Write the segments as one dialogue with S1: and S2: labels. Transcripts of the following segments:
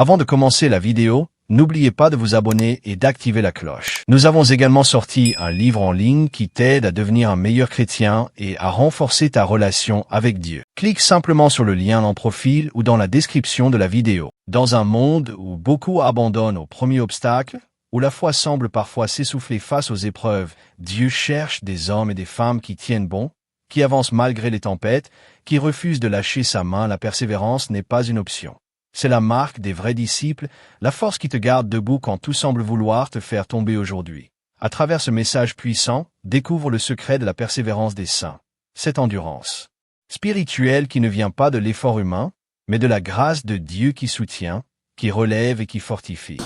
S1: Avant de commencer la vidéo, n'oubliez pas de vous abonner et d'activer la cloche. Nous avons également sorti un livre en ligne qui t'aide à devenir un meilleur chrétien et à renforcer ta relation avec Dieu. Clique simplement sur le lien en profil ou dans la description de la vidéo. Dans un monde où beaucoup abandonnent au premier obstacle, où la foi semble parfois s'essouffler face aux épreuves, Dieu cherche des hommes et des femmes qui tiennent bon, qui avancent malgré les tempêtes, qui refusent de lâcher sa main. La persévérance n'est pas une option. C'est la marque des vrais disciples, la force qui te garde debout quand tout semble vouloir te faire tomber aujourd'hui. À travers ce message puissant, découvre le secret de la persévérance des saints. Cette endurance spirituelle qui ne vient pas de l'effort humain, mais de la grâce de Dieu qui soutient, qui relève et qui fortifie.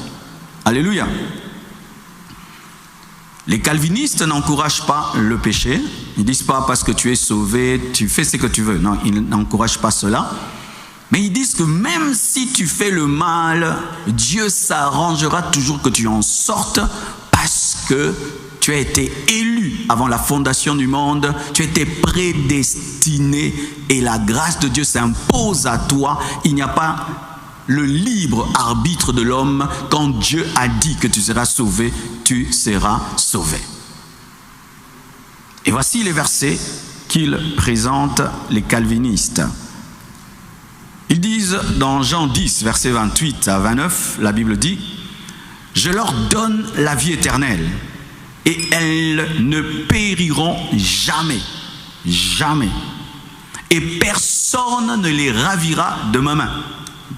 S2: Alléluia. Les calvinistes n'encouragent pas le péché. Ils disent pas parce que tu es sauvé, tu fais ce que tu veux. Non, ils n'encouragent pas cela. Mais ils disent que même si tu fais le mal, Dieu s'arrangera toujours que tu en sortes parce que tu as été élu avant la fondation du monde, tu as été prédestiné et la grâce de Dieu s'impose à toi. Il n'y a pas le libre arbitre de l'homme. Quand Dieu a dit que tu seras sauvé, tu seras sauvé. Et voici les versets qu'ils présentent, les calvinistes. Ils disent dans Jean 10, versets 28 à 29, la Bible dit « Je leur donne la vie éternelle et elles ne périront jamais, jamais. Et personne ne les ravira de ma main. »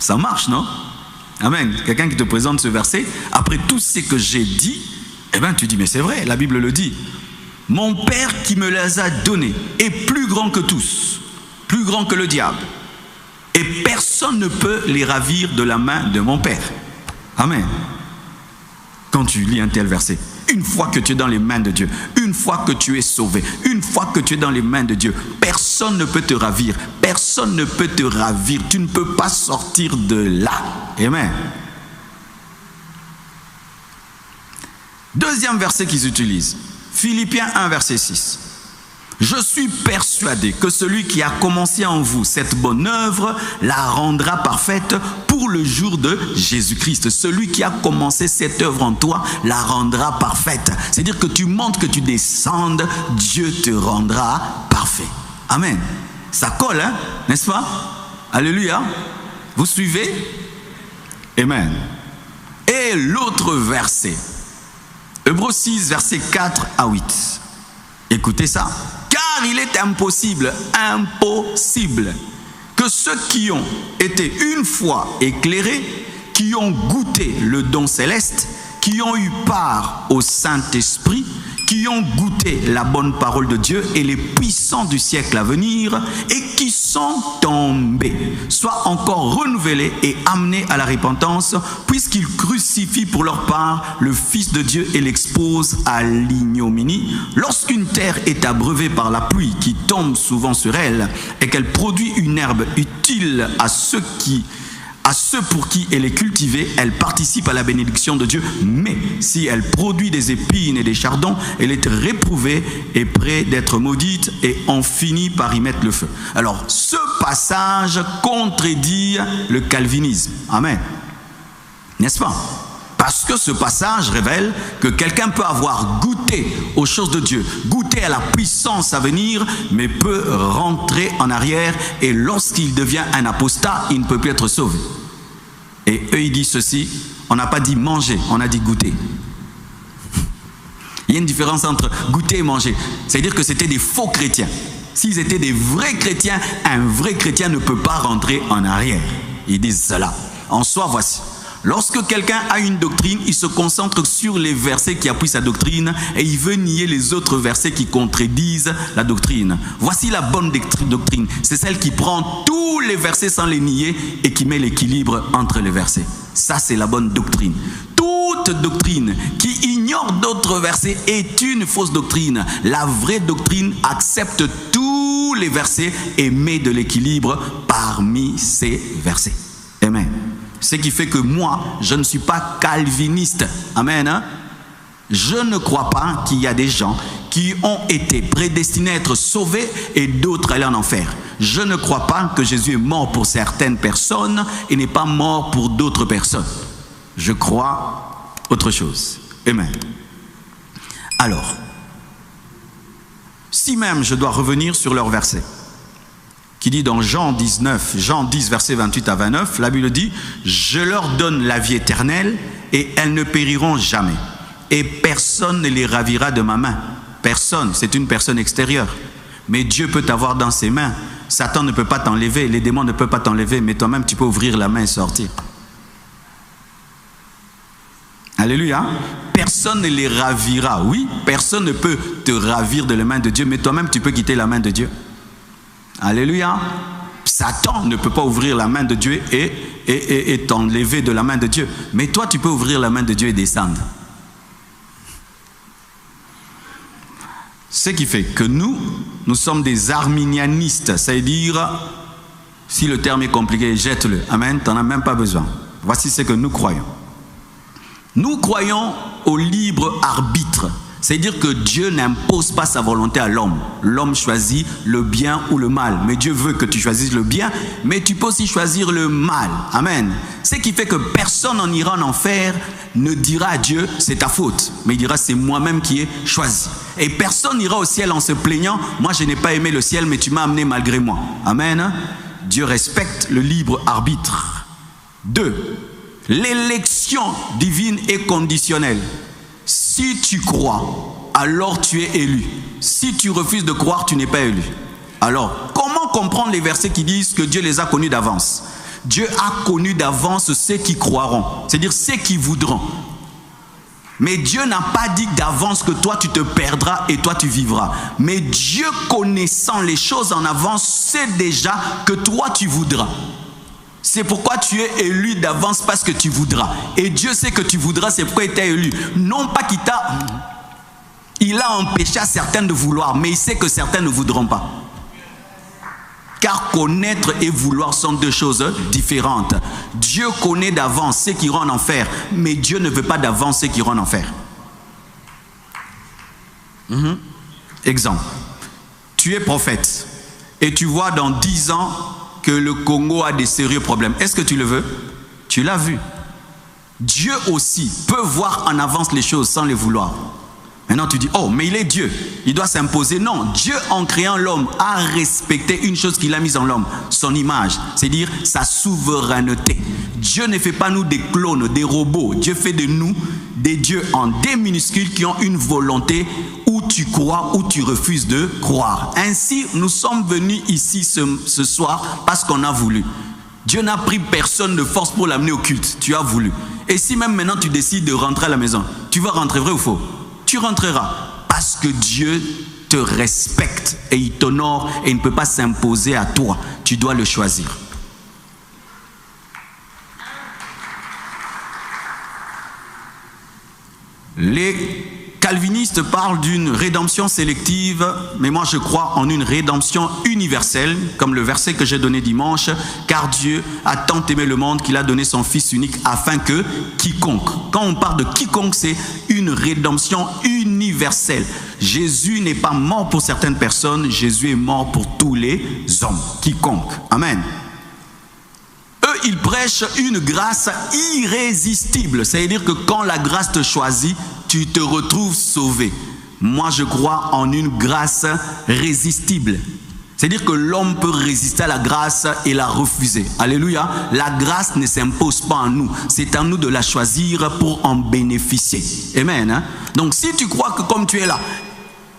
S2: Ça marche, non? Amen. Quelqu'un qui te présente ce verset, après tout ce que j'ai dit, eh bien tu dis, mais c'est vrai, la Bible le dit. Mon Père qui me les a donnés est plus grand que tous, plus grand que le diable. Et personne ne peut les ravir de la main de mon Père. Amen. Quand tu lis un tel verset, une fois que tu es dans les mains de Dieu, une fois que tu es sauvé, une fois que tu es dans les mains de Dieu, personne ne peut te ravir, personne ne peut te ravir, tu ne peux pas sortir de là. Amen. Deuxième verset qu'ils utilisent, Philippiens 1, verset 6. Je suis persuadé que celui qui a commencé en vous cette bonne œuvre la rendra parfaite pour le jour de Jésus-Christ. Celui qui a commencé cette œuvre en toi la rendra parfaite. C'est-à-dire que tu montes, que tu descendes, Dieu te rendra parfait. Amen. Ça colle, hein, n'est-ce pas? Alléluia. Vous suivez? Amen. Et l'autre verset, Hébreux 6, versets 4 à 8. Écoutez ça. Car il est impossible que ceux qui ont été une fois éclairés, qui ont goûté le don céleste, qui ont eu part au Saint-Esprit, qui ont goûté la bonne parole de Dieu et les puissants du siècle à venir et qui sont tombés, soient encore renouvelés et amenés à la repentance, puisqu'ils crucifient pour leur part le Fils de Dieu et l'exposent à l'ignominie. Lorsqu'une terre est abreuvée par la pluie qui tombe souvent sur elle et qu'elle produit une herbe utile à ceux pour qui elle est cultivée, elle participe à la bénédiction de Dieu. Mais si elle produit des épines et des chardons, elle est réprouvée et près d'être maudite et on finit par y mettre le feu. Alors, ce passage contredit le calvinisme. Amen. N'est-ce pas? Parce que ce passage révèle que quelqu'un peut avoir goûté aux choses de Dieu, goûté à la puissance à venir, mais peut rentrer en arrière et lorsqu'il devient un apostat, il ne peut plus être sauvé. Et eux, ils disent ceci, on n'a pas dit manger, on a dit goûter. Il y a une différence entre goûter et manger. C'est-à-dire que c'était des faux chrétiens. S'ils étaient des vrais chrétiens, un vrai chrétien ne peut pas rentrer en arrière. Ils disent cela. En soi, voici. Lorsque quelqu'un a une doctrine, il se concentre sur les versets qui appuient sa doctrine et il veut nier les autres versets qui contredisent la doctrine. Voici la bonne doctrine. C'est celle qui prend tous les versets sans les nier et qui met l'équilibre entre les versets. Ça, c'est la bonne doctrine. Toute doctrine qui ignore d'autres versets est une fausse doctrine. La vraie doctrine accepte tous les versets et met de l'équilibre parmi ces versets. Amen. Ce qui fait que moi, je ne suis pas calviniste. Amen. Hein? Je ne crois pas qu'il y a des gens qui ont été prédestinés à être sauvés et d'autres à aller en enfer. Je ne crois pas que Jésus est mort pour certaines personnes et n'est pas mort pour d'autres personnes. Je crois autre chose. Amen. Alors, si même je dois revenir sur leur verset, qui dit dans Jean 10, versets 28 à 29, la Bible dit « Je leur donne la vie éternelle et elles ne périront jamais. Et personne ne les ravira de ma main. » Personne, c'est une personne extérieure. Mais Dieu peut t'avoir dans ses mains. Satan ne peut pas t'enlever, les démons ne peuvent pas t'enlever, mais toi-même tu peux ouvrir la main et sortir. Alléluia. Personne ne les ravira. Oui, personne ne peut te ravir de la main de Dieu, mais toi-même tu peux quitter la main de Dieu. Alléluia. Satan ne peut pas ouvrir la main de Dieu et t'enlever de la main de Dieu. Mais toi, tu peux ouvrir la main de Dieu et descendre. Ce qui fait que nous sommes des arminianistes. C'est-à-dire, si le terme est compliqué, jette-le. Amen, tu n'en as même pas besoin. Voici ce que nous croyons. Nous croyons au libre arbitre. C'est-à-dire que Dieu n'impose pas sa volonté à l'homme. L'homme choisit le bien ou le mal. Mais Dieu veut que tu choisisses le bien, mais tu peux aussi choisir le mal. Amen. Ce qui fait que personne n'en ira en enfer ne dira à Dieu, c'est ta faute. Mais il dira, c'est moi-même qui ai choisi. Et personne n'ira au ciel en se plaignant, moi je n'ai pas aimé le ciel, mais tu m'as amené malgré moi. Amen. Dieu respecte le libre arbitre. 2. L'élection divine est conditionnelle. Si tu crois, alors tu es élu. Si tu refuses de croire, tu n'es pas élu. Alors, comment comprendre les versets qui disent que Dieu les a connus d'avance? Dieu a connu d'avance ceux qui croiront, c'est-à-dire ceux qui voudront. Mais Dieu n'a pas dit d'avance que toi tu te perdras et toi tu vivras. Mais Dieu, connaissant les choses en avance, sait déjà que toi tu voudras. C'est pourquoi tu es élu d'avance, parce que tu voudras. Et Dieu sait que tu voudras, c'est pourquoi il t'a élu. Non pas qu'il t'a... Il a empêché à certains de vouloir, mais il sait que certains ne voudront pas. Car connaître et vouloir sont deux choses différentes. Dieu connaît d'avance ceux qui iront en enfer, mais Dieu ne veut pas d'avance ceux qui iront en enfer. Exemple. Tu es prophète et tu vois dans 10 ans que le Congo a des sérieux problèmes. Est-ce que tu le veux? Tu l'as vu. Dieu aussi peut voir en avance les choses sans les vouloir. Maintenant tu dis, oh, mais il est Dieu, il doit s'imposer. Non, Dieu en créant l'homme a respecté une chose qu'il a mise en l'homme, son image, c'est-à-dire sa souveraineté. Dieu ne fait pas nous des clones, des robots. Dieu fait de nous des dieux en D minuscules qui ont une volonté où tu crois ou tu refuses de croire. Ainsi, nous sommes venus ici ce soir parce qu'on a voulu. Dieu n'a pris personne de force pour l'amener au culte. Tu as voulu. Et si même maintenant tu décides de rentrer à la maison, tu vas rentrer, vrai ou faux? Tu rentreras parce que Dieu te respecte et il t'honore et il ne peut pas s'imposer à toi. Tu dois le choisir. Les calvinistes parlent d'une rédemption sélective, mais moi je crois en une rédemption universelle, comme le verset que j'ai donné dimanche, car Dieu a tant aimé le monde qu'il a donné son Fils unique afin que quiconque, quand on parle de quiconque, c'est une rédemption universelle. Jésus n'est pas mort pour certaines personnes, Jésus est mort pour tous les hommes, quiconque. Amen. Eux, ils prêchent une grâce irrésistible, c'est-à-dire que quand la grâce te choisit, tu te retrouves sauvé. Moi, je crois en une grâce résistible. C'est-à-dire que l'homme peut résister à la grâce et la refuser. Alléluia. La grâce ne s'impose pas en nous. C'est à nous de la choisir pour en bénéficier. Amen. Donc, si tu crois que comme tu es là,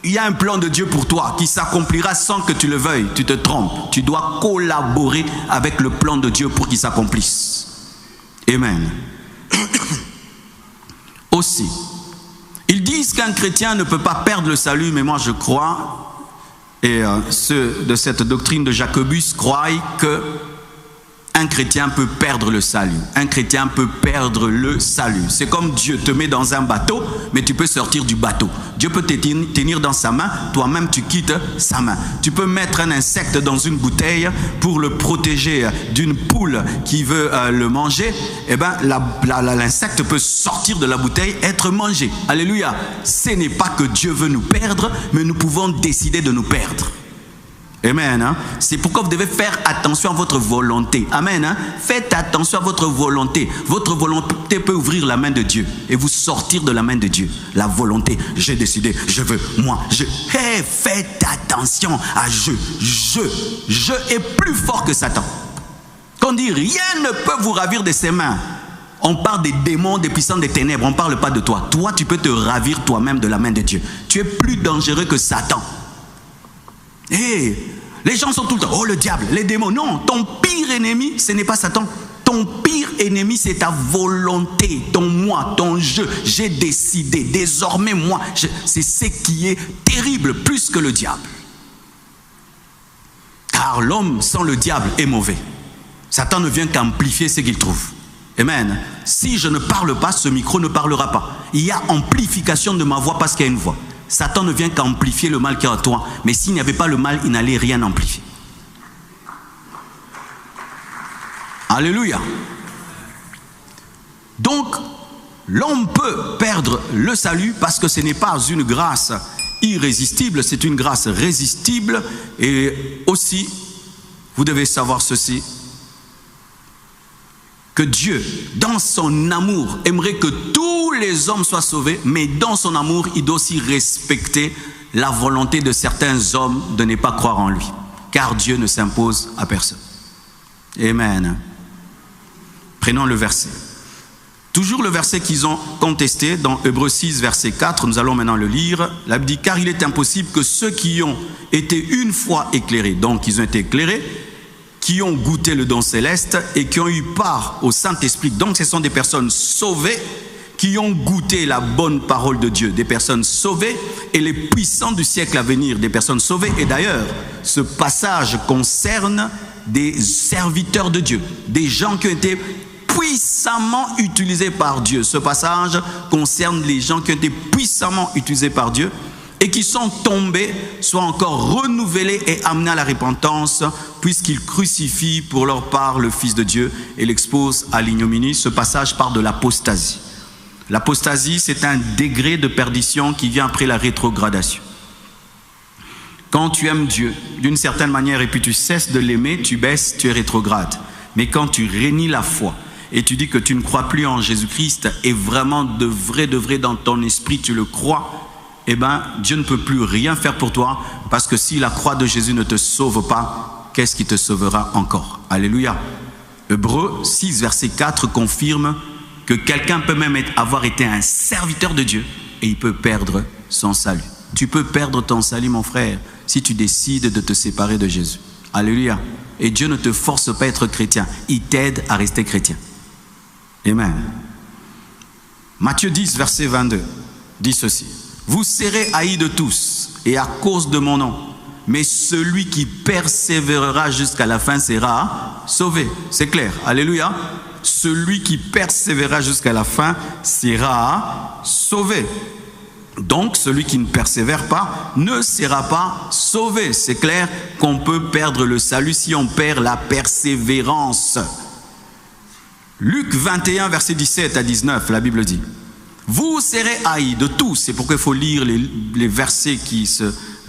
S2: il y a un plan de Dieu pour toi qui s'accomplira sans que tu le veuilles, tu te trompes. Tu dois collaborer avec le plan de Dieu pour qu'il s'accomplisse. Amen. Aussi, ils disent qu'un chrétien ne peut pas perdre le salut, mais moi je crois, et ceux de cette doctrine de Jacobus croient que un chrétien peut perdre le salut. Un chrétien peut perdre le salut. C'est comme Dieu te met dans un bateau, mais tu peux sortir du bateau. Dieu peut te tenir dans sa main, toi-même tu quittes sa main. Tu peux mettre un insecte dans une bouteille pour le protéger d'une poule qui veut le manger. Eh bien, l'insecte peut sortir de la bouteille, être mangé. Alléluia. Ce n'est pas que Dieu veut nous perdre, mais nous pouvons décider de nous perdre. Amen. Hein? C'est pourquoi vous devez faire attention à votre volonté. Amen. Hein? Faites attention à votre volonté. Votre volonté peut ouvrir la main de Dieu et vous sortir de la main de Dieu. La volonté, j'ai décidé, je veux, moi, je. Hey, faites attention à je. Je est plus fort que Satan. Quand on dit rien ne peut vous ravir de ses mains, on parle des démons, des puissants des ténèbres. On ne parle pas de toi. Toi, tu peux te ravir toi-même de la main de Dieu. Tu es plus dangereux que Satan. Et les gens sont tout le temps, oh le diable, les démons. Non, ton pire ennemi, ce n'est pas Satan. Ton pire ennemi, c'est ta volonté, ton moi, ton je. J'ai décidé, désormais moi. C'est ce qui est terrible, plus que le diable. Car l'homme sans le diable est mauvais. Satan ne vient qu'amplifier ce qu'il trouve. Amen. Si je ne parle pas, ce micro ne parlera pas. Il y a amplification de ma voix parce qu'il y a une voix. Satan ne vient qu'amplifier le mal qui est en toi. Mais s'il n'y avait pas le mal, il n'allait rien amplifier. Alléluia. Donc, l'homme peut perdre le salut parce que ce n'est pas une grâce irrésistible, c'est une grâce résistible. Et aussi, vous devez savoir ceci, que Dieu, dans son amour, aimerait que tous les hommes soient sauvés, mais dans son amour, il doit aussi respecter la volonté de certains hommes de ne pas croire en lui. Car Dieu ne s'impose à personne. Amen. Prenons le verset. Toujours le verset qu'ils ont contesté dans Hébreux 6, verset 4, nous allons maintenant le lire. La Bible dit, car il est impossible que ceux qui ont été une fois éclairés, donc ils ont été éclairés, qui ont goûté le don céleste et qui ont eu part au Saint-Esprit. Donc ce sont des personnes sauvées qui ont goûté la bonne parole de Dieu, des personnes sauvées, et les puissants du siècle à venir, des personnes sauvées. Et d'ailleurs, ce passage concerne des serviteurs de Dieu, des gens qui ont été puissamment utilisés par Dieu. Ce passage concerne les gens qui ont été puissamment utilisés par Dieu et qui sont tombés, soit encore renouvelés et amenés à la repentance, puisqu'ils crucifient pour leur part le Fils de Dieu et l'exposent à l'ignominie. Ce passage parle de l'apostasie. L'apostasie, c'est un degré de perdition qui vient après la rétrogradation. Quand tu aimes Dieu d'une certaine manière et puis tu cesses de l'aimer, tu baisses, tu es rétrograde. Mais quand tu rénies la foi et tu dis que tu ne crois plus en Jésus-Christ et vraiment de vrai dans ton esprit tu le crois, eh bien, Dieu ne peut plus rien faire pour toi, parce que si la croix de Jésus ne te sauve pas, qu'est-ce qui te sauvera encore? Alléluia. Hébreux 6, verset 4 confirme que quelqu'un peut même avoir été un serviteur de Dieu et il peut perdre son salut. Tu peux perdre ton salut, mon frère, si tu décides de te séparer de Jésus. Alléluia. Et Dieu ne te force pas à être chrétien, il t'aide à rester chrétien. Amen. Matthieu 10, verset 22 dit ceci. Vous serez haïs de tous, et à cause de mon nom. Mais celui qui persévérera jusqu'à la fin sera sauvé. C'est clair. Alléluia. Celui qui persévérera jusqu'à la fin sera sauvé. Donc, celui qui ne persévère pas ne sera pas sauvé. C'est clair qu'on peut perdre le salut si on perd la persévérance. Luc 21, verset 17 à 19, la Bible dit. Vous serez haïs de tous. C'est pourquoi il faut lire les versets qui se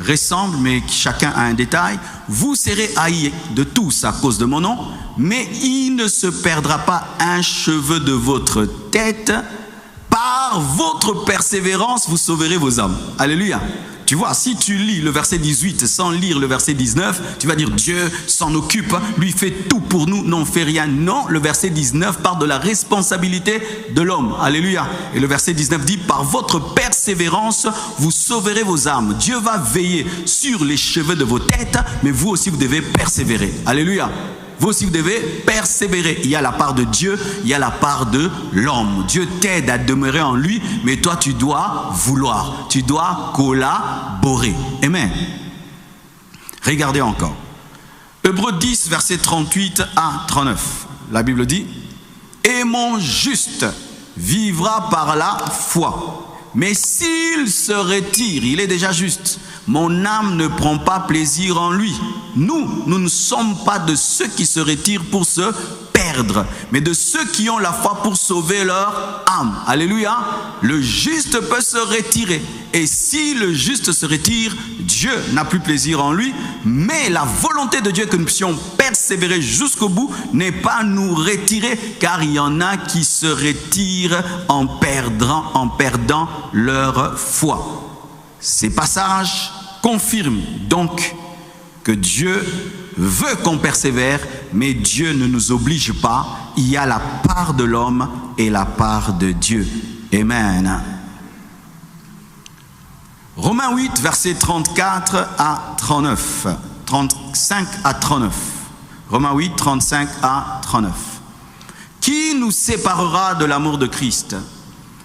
S2: ressemblent, mais chacun a un détail. Vous serez haïs de tous à cause de mon nom, mais il ne se perdra pas un cheveu de votre tête. Par votre persévérance, vous sauverez vos âmes. Alléluia. Tu vois, si tu lis le verset 18 sans lire le verset 19, tu vas dire Dieu s'en occupe, lui fait tout pour nous, n'en fait rien. Non, le verset 19 parle de la responsabilité de l'homme. Alléluia. Et le verset 19 dit, par votre persévérance, vous sauverez vos âmes. Dieu va veiller sur les cheveux de vos têtes, mais vous aussi, vous devez persévérer. Alléluia. Vous aussi, vous devez persévérer. Il y a la part de Dieu, il y a la part de l'homme. Dieu t'aide à demeurer en lui, mais toi, tu dois vouloir. Tu dois collaborer. Amen. Regardez encore. Hébreux 10, versets 38 à 39. La Bible dit: et mon juste vivra par la foi. Mais s'il se retire, il est déjà juste, mon âme ne prend pas plaisir en lui. Nous ne sommes pas de ceux qui se retirent pour se perdre, mais de ceux qui ont la foi pour sauver leur âme. Alléluia. Le juste peut se retirer. Et si le juste se retire, Dieu n'a plus plaisir en lui. Mais la volonté de Dieu est que nous puissions persévérer jusqu'au bout, n'est pas nous retirer, car il y en a qui se retirent en perdant leur foi. Ces passages confirment donc que Dieu veut qu'on persévère, mais Dieu ne nous oblige pas. Il y a la part de l'homme et la part de Dieu. Amen. Romains 8, versets 34 à 39. 35 à 39. Romains 8, 35 à 39. Qui nous séparera de l'amour de Christ?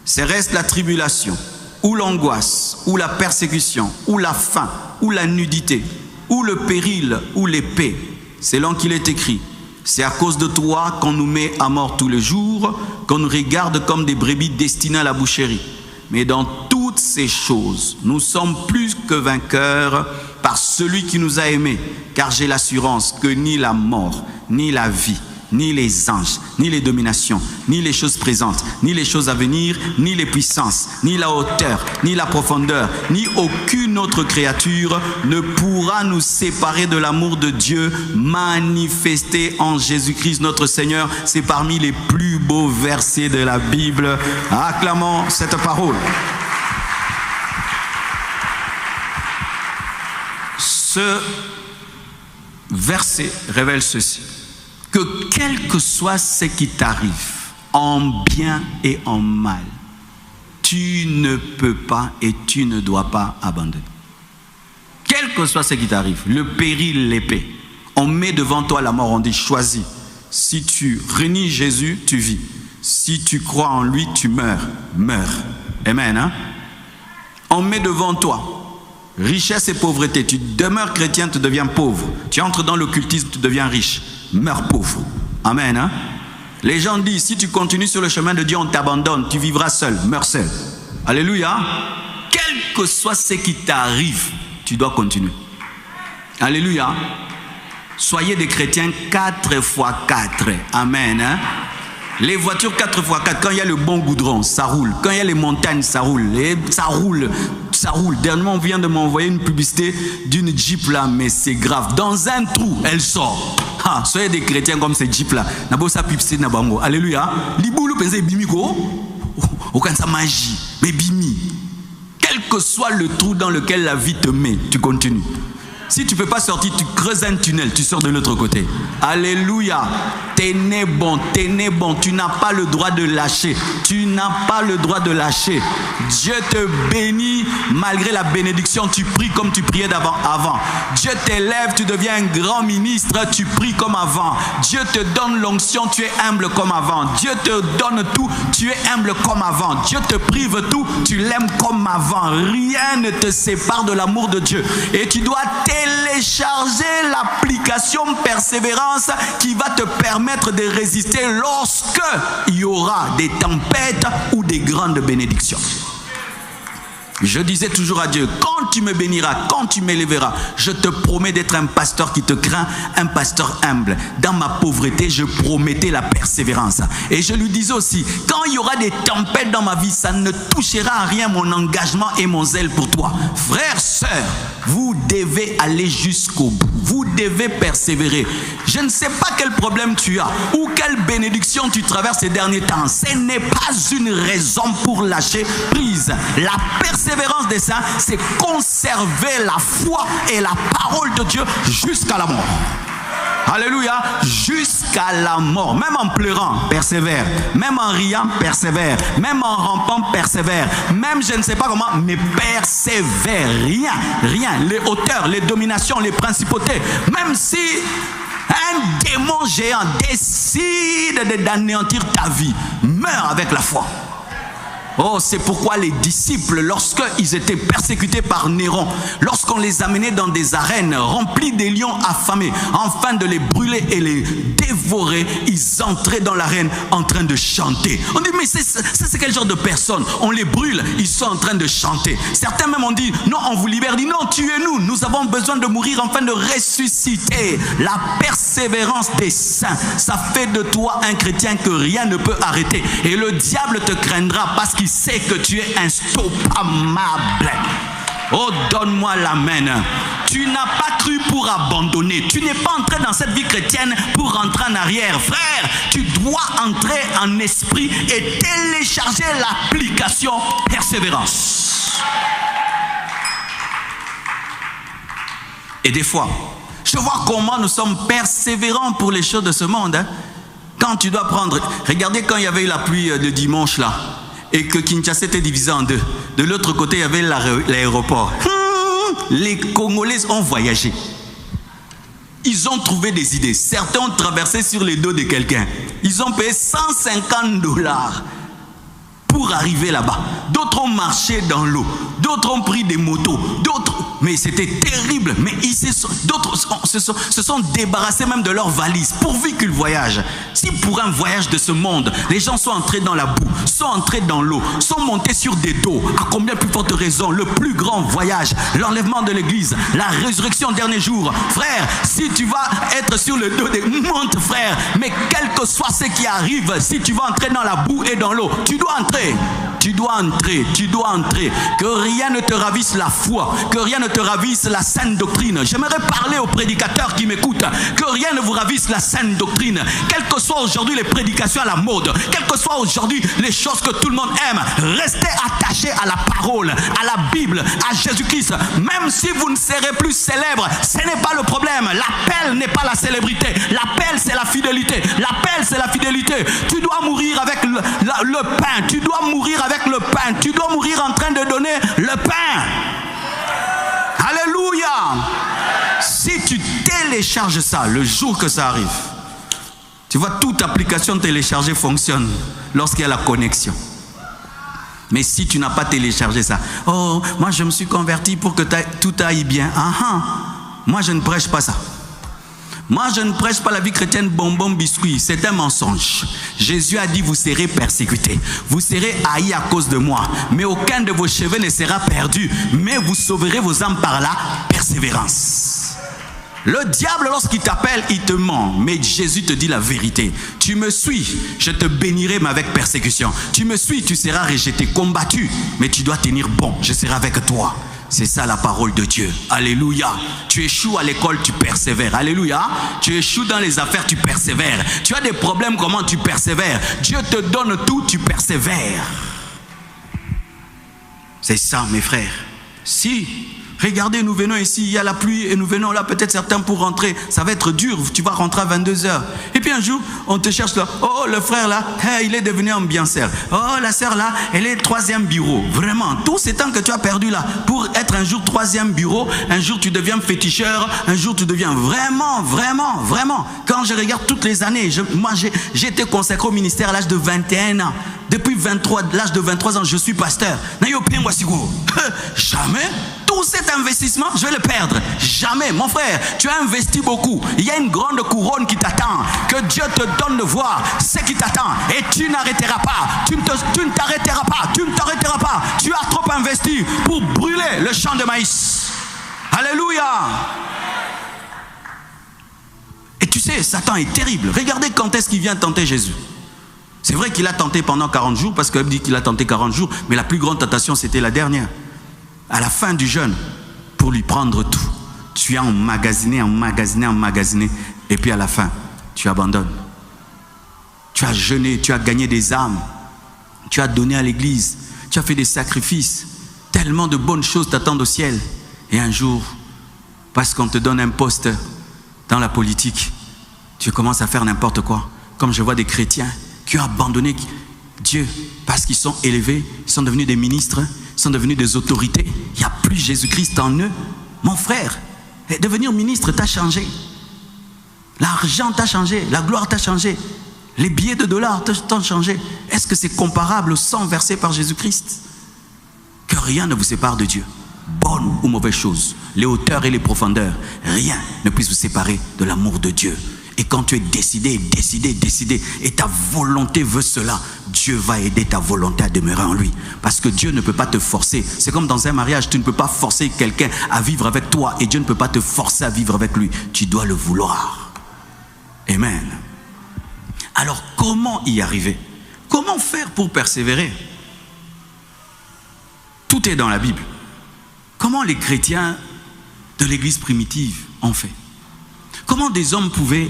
S2: C'est reste la tribulation, ou l'angoisse, ou la persécution, ou la faim, ou la nudité, ou le péril, ou l'épée. Selon qu'il est écrit: c'est à cause de toi qu'on nous met à mort tous les jours, qu'on nous regarde comme des brebis destinées à la boucherie. Mais dans toutes ces choses, nous sommes plus que vainqueurs par celui qui nous a aimés, car j'ai l'assurance que ni la mort, ni la vie, ni les anges, ni les dominations, ni les choses présentes, ni les choses à venir, ni les puissances, ni la hauteur, ni la profondeur, ni aucune autre créature ne pourra nous séparer de l'amour de Dieu manifesté en Jésus-Christ notre Seigneur. C'est parmi les plus beaux versets de la Bible. Acclamons cette parole. Ce verset révèle ceci: que quel que soit ce qui t'arrive, en bien et en mal, tu ne peux pas et tu ne dois pas abandonner. Quel que soit ce qui t'arrive, le péril, l'épée, on met devant toi la mort, on dit: choisis. Si tu renies Jésus, tu vis. Si tu crois en lui, tu meurs. Amen. Hein? On met devant toi richesse et pauvreté. Tu demeures chrétien, tu deviens pauvre. Tu entres dans l'occultisme, tu deviens riche. Meurs pauvre. Amen. Hein? Les gens disent: si tu continues sur le chemin de Dieu, on t'abandonne, tu vivras seul, meurs seul. Alléluia. Quel que soit ce qui t'arrive, tu dois continuer. Alléluia. Soyez des chrétiens 4x4. Amen. Hein? Les voitures 4x4, quand il y a le bon goudron, ça roule. Quand il y a les montagnes, ça roule. Et ça roule. Dernièrement, on vient de m'envoyer une publicité d'une Jeep là, mais c'est grave. Dans un trou, elle sort. Ah, soyez des chrétiens comme ces Jeep là. Alléluia. Liboulou pense bimiko. Aucun sa magie. Mais bimi. Quel que soit le trou dans lequel la vie te met, tu continues. Si tu ne peux pas sortir, tu creuses un tunnel, tu sors de l'autre côté. Alléluia. T'es né bon. Tu n'as pas le droit de lâcher. Dieu te bénit malgré la bénédiction. Tu pries comme tu priais avant. Dieu t'élève, tu deviens un grand ministre, tu pries comme avant. Dieu te donne l'onction, tu es humble comme avant. Dieu te donne tout, tu es humble comme avant. Dieu te prive tout, tu l'aimes comme avant. Rien ne te sépare de l'amour de Dieu. Et tu dois télécharger l'application Persévérance qui va te permettre de résister lorsque il y aura des tempêtes ou des grandes bénédictions. Je disais toujours à Dieu: quand tu me béniras, quand tu m'élèveras, je te promets d'être un pasteur qui te craint, un pasteur humble. Dans ma pauvreté, je promettais la persévérance. Et je lui disais aussi: quand il y aura des tempêtes dans ma vie, ça ne touchera à rien mon engagement et mon zèle pour toi. Frères, sœurs, vous devez aller jusqu'au bout. Vous devez persévérer. Je ne sais pas quel problème tu as ou quelle bénédiction tu traverses ces derniers temps. Ce n'est pas une raison pour lâcher prise. La persévérance des saints, c'est conserver la foi et la parole de Dieu jusqu'à la mort. Alléluia, jusqu'à la mort. Même en pleurant, persévère. Même en riant, persévère. Même en rampant, persévère. Même je ne sais pas comment, mais persévère. Rien. Les hauteurs, les dominations, les principautés. Même si un démon géant décide d'anéantir ta vie, meurs avec la foi. Oh, c'est pourquoi les disciples, lorsqu'ils étaient persécutés par Néron, lorsqu'on les amenait dans des arènes remplies des lions affamés, afin de les brûler et les dévorer, ils entraient dans l'arène en train de chanter. On dit, mais c'est quel genre de personnes? On les brûle, ils sont en train de chanter. Certains même ont dit, non, on vous libère. Dit, non, tuez-nous, nous avons besoin de mourir afin de ressusciter. La persévérance des saints, ça fait de toi un chrétien que rien ne peut arrêter. Et le diable te craindra parce qu'il sait que tu es instoppable. Oh, donne-moi l'amen. Tu n'as pas cru pour abandonner. Tu n'es pas entré dans cette vie chrétienne pour rentrer en arrière. Frère, tu dois entrer en esprit et télécharger l'application persévérance. Et des fois, je vois comment nous sommes persévérants pour les choses de ce monde. Hein. Quand tu dois prendre... Regardez quand il y avait eu la pluie de dimanche là, et que Kinshasa était divisé en deux. De l'autre côté, il y avait l'aéroport. Les Congolais ont voyagé. Ils ont trouvé des idées. Certains ont traversé sur les dos de quelqu'un. Ils ont payé $150 pour arriver là-bas. D'autres ont marché dans l'eau. D'autres ont pris des motos. D'autres... Mais c'était terrible. Mais d'autres se sont débarrassés même de leurs valises pourvu qu'ils voyagent. Si pour un voyage de ce monde, les gens sont entrés dans la boue, sont entrés dans l'eau, sont montés sur des dos, à combien plus forte raison, le plus grand voyage, l'enlèvement de l'église, la résurrection dernier jour. Frère, si tu vas être sur le dos des... Monte, frère. Mais quel que soit ce qui arrive, si tu vas entrer dans la boue et dans l'eau, tu dois entrer. Tu dois entrer, tu dois entrer. Que rien ne te ravisse la foi, que rien ne te ravisse la saine doctrine. J'aimerais parler aux prédicateurs qui m'écoutent. Que rien ne vous ravisse la saine doctrine. Quelles que soient aujourd'hui les prédications à la mode, quelles que soient aujourd'hui les choses que tout le monde aime, restez attachés à la parole, à la Bible, à Jésus-Christ. Même si vous ne serez plus célèbre, ce n'est pas le problème. L'appel n'est pas la célébrité. L'appel, c'est la fidélité. L'appel, c'est la fidélité. Tu dois mourir avec le pain. Tu dois mourir avec le pain. Tu dois mourir en train de donner le pain. Alléluia. Si tu télécharges ça, le jour que ça arrive, tu vois, toute application téléchargée fonctionne lorsqu'il y a la connexion. Mais si tu n'as pas téléchargé ça, oh, moi je me suis converti pour que tout aille bien. Moi je ne prêche pas ça. Moi, je ne prêche pas la vie chrétienne bonbon biscuit. C'est un mensonge. Jésus a dit, vous serez persécutés. Vous serez haïs à cause de moi. Mais aucun de vos cheveux ne sera perdu. Mais vous sauverez vos âmes par la persévérance. Le diable, lorsqu'il t'appelle, il te ment. Mais Jésus te dit la vérité. Tu me suis, je te bénirai, mais avec persécution. Tu me suis, tu seras rejeté, combattu. Mais tu dois tenir bon. Je serai avec toi. C'est ça la parole de Dieu. Alléluia. Tu échoues à l'école, tu persévères. Alléluia. Tu échoues dans les affaires, tu persévères. Tu as des problèmes, comment tu persévères? Dieu te donne tout, tu persévères. C'est ça, mes frères. Si, regardez, nous venons ici, il y a la pluie et nous venons là, peut-être certains pour rentrer. Ça va être dur, tu vas rentrer à 22h. Et puis un jour, on te cherche là. Oh, le frère là, hey, il est devenu ambianceur. Oh, la sœur là, elle est 3e bureau. Vraiment, tous ces temps que tu as perdu là, pour être un jour 3e bureau, un jour tu deviens féticheur, un jour tu deviens vraiment. Quand je regarde toutes les années, moi j'ai été consacré au ministère à l'âge de 21 ans. Depuis l'âge de 23 ans, je suis pasteur. Jamais. Tout cet investissement, je vais le perdre. Jamais. Mon frère, tu as investi beaucoup. Il y a une grande couronne qui t'attend. Que Dieu te donne de voir ce qui t'attend. Et tu n'arrêteras pas. Tu ne t'arrêteras pas. Tu ne t'arrêteras pas. Tu as trop investi pour brûler le champ de maïs. Alléluia. Et tu sais, Satan est terrible. Regardez quand est-ce qu'il vient tenter Jésus. C'est vrai qu'il a tenté pendant 40 jours, parce qu'il dit qu'il a tenté 40 jours, mais la plus grande tentation, c'était la dernière. À la fin du jeûne, pour lui prendre tout, tu as emmagasiné, et puis à la fin, tu abandonnes. Tu as jeûné, tu as gagné des âmes, tu as donné à l'église, tu as fait des sacrifices, tellement de bonnes choses t'attendent au ciel. Et un jour, parce qu'on te donne un poste dans la politique, tu commences à faire n'importe quoi. Comme je vois des chrétiens qui ont abandonné Dieu parce qu'ils sont élevés, ils sont devenus des ministres, ils sont devenus des autorités. Il n'y a plus Jésus-Christ en eux. Mon frère, devenir ministre t'a changé. L'argent t'a changé, la gloire t'a changé, les billets de dollars t'ont changé. Est-ce que c'est comparable au sang versé par Jésus-Christ? Que rien ne vous sépare de Dieu, bonne ou mauvaise chose, les hauteurs et les profondeurs, rien ne puisse vous séparer de l'amour de Dieu. Et quand tu es décidé, et ta volonté veut cela, Dieu va aider ta volonté à demeurer en lui. Parce que Dieu ne peut pas te forcer. C'est comme dans un mariage, tu ne peux pas forcer quelqu'un à vivre avec toi et Dieu ne peut pas te forcer à vivre avec lui. Tu dois le vouloir. Amen. Alors comment y arriver? Comment faire pour persévérer? Tout est dans la Bible. Comment les chrétiens de l'église primitive ont fait? Comment des hommes pouvaient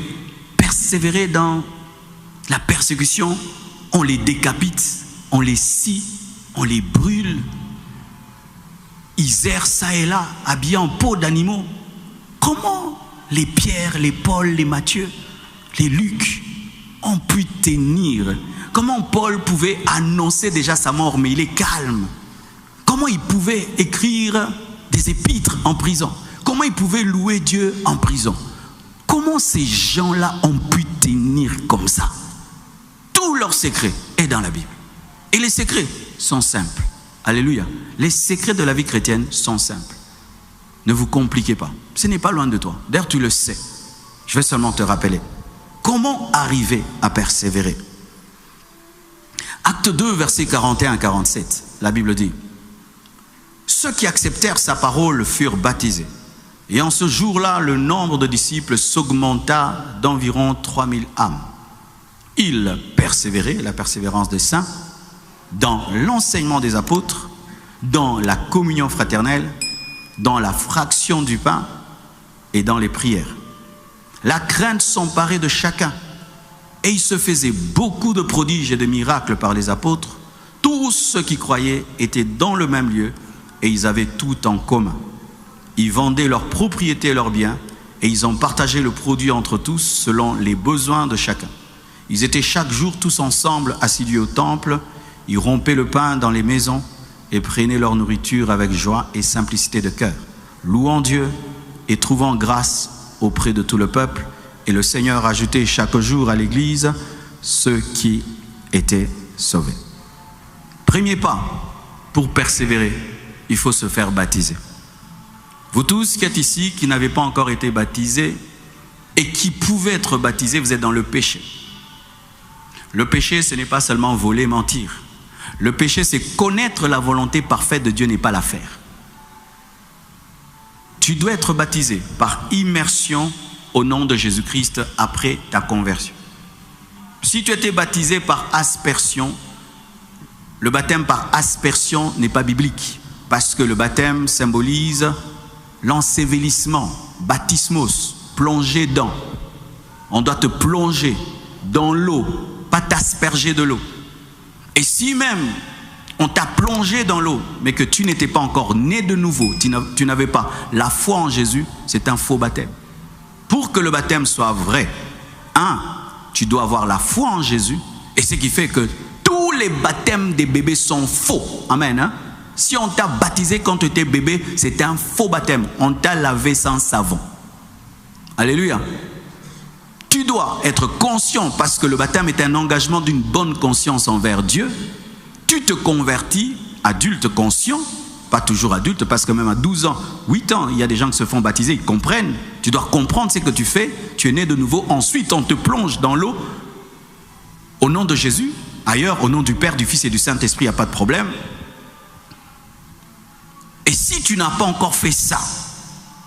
S2: persévérer dans la persécution? On les décapite, on les scie, on les brûle. Ils errent ça et là, habillés en peau d'animaux. Comment les Pierre, les Paul, les Matthieu, les Luc ont pu tenir? Comment Paul pouvait annoncer déjà sa mort, mais il est calme? Comment il pouvait écrire des épîtres en prison? Comment il pouvait louer Dieu en prison? Comment ces gens-là ont pu tenir comme ça? Tout leur secret est dans la Bible. Et les secrets sont simples. Alléluia. Les secrets de la vie chrétienne sont simples. Ne vous compliquez pas. Ce n'est pas loin de toi. D'ailleurs, tu le sais. Je vais seulement te rappeler. Comment arriver à persévérer? Acte 2, versets 41 à 47. La Bible dit: ceux qui acceptèrent sa parole furent baptisés. Et en ce jour-là, le nombre de disciples s'augmenta d'environ 3000 âmes. Ils persévéraient, la persévérance des saints, dans l'enseignement des apôtres, dans la communion fraternelle, dans la fraction du pain et dans les prières. La crainte s'emparait de chacun et il se faisait beaucoup de prodiges et de miracles par les apôtres. Tous ceux qui croyaient étaient dans le même lieu et ils avaient tout en commun. Ils vendaient leurs propriétés et leurs biens et ils ont partagé le produit entre tous selon les besoins de chacun. Ils étaient chaque jour tous ensemble assidus au temple. Ils rompaient le pain dans les maisons et prenaient leur nourriture avec joie et simplicité de cœur, louant Dieu et trouvant grâce auprès de tout le peuple. Et le Seigneur ajoutait chaque jour à l'Église ceux qui étaient sauvés. Premier pas pour persévérer, il faut se faire baptiser. Vous tous qui êtes ici, qui n'avez pas encore été baptisés et qui pouvaient être baptisés, vous êtes dans le péché. Le péché, ce n'est pas seulement voler, mentir. Le péché, c'est connaître la volonté parfaite de Dieu n'est pas la faire. Tu dois être baptisé par immersion au nom de Jésus-Christ après ta conversion. Si tu étais baptisé par aspersion, le baptême par aspersion n'est pas biblique parce que le baptême symbolise l'ensevelissement, baptismos, plonger dans. On doit te plonger dans l'eau, pas t'asperger de l'eau. Et si même on t'a plongé dans l'eau, mais que tu n'étais pas encore né de nouveau, tu n'avais pas la foi en Jésus, c'est un faux baptême. Pour que le baptême soit vrai, tu dois avoir la foi en Jésus, et ce qui fait que tous les baptêmes des bébés sont faux. Amen. Si on t'a baptisé quand tu étais bébé, c'est un faux baptême. On t'a lavé sans savon. Alléluia. Tu dois être conscient parce que le baptême est un engagement d'une bonne conscience envers Dieu. Tu te convertis, adulte conscient, pas toujours adulte parce que même à 12 ans, 8 ans, il y a des gens qui se font baptiser, ils comprennent. Tu dois comprendre ce que tu fais, tu es né de nouveau. Ensuite, on te plonge dans l'eau au nom de Jésus. Ailleurs, au nom du Père, du Fils et du Saint-Esprit, il n'y a pas de problème. Et si tu n'as pas encore fait ça,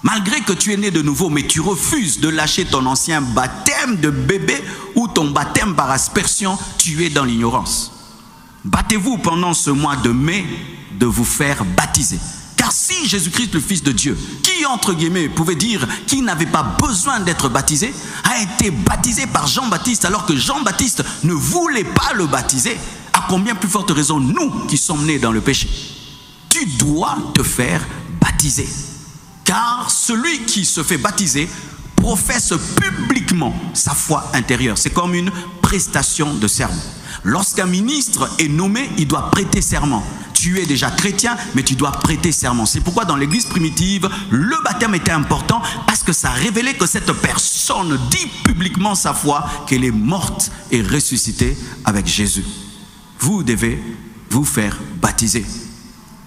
S2: malgré que tu es né de nouveau, mais tu refuses de lâcher ton ancien baptême de bébé ou ton baptême par aspersion, tu es dans l'ignorance. Battez-vous pendant ce mois de mai de vous faire baptiser. Car si Jésus-Christ, le Fils de Dieu, qui entre guillemets pouvait dire qu'il n'avait pas besoin d'être baptisé, a été baptisé par Jean-Baptiste alors que Jean-Baptiste ne voulait pas le baptiser, à combien plus forte raison nous qui sommes nés dans le péché? Tu dois te faire baptiser. Car celui qui se fait baptiser professe publiquement sa foi intérieure. C'est comme une prestation de serment. Lorsqu'un ministre est nommé, il doit prêter serment. Tu es déjà chrétien, mais tu dois prêter serment. C'est pourquoi dans l'église primitive, le baptême était important parce que ça révélait que cette personne dit publiquement sa foi, qu'elle est morte et ressuscitée avec Jésus. vous devez vous faire baptiser.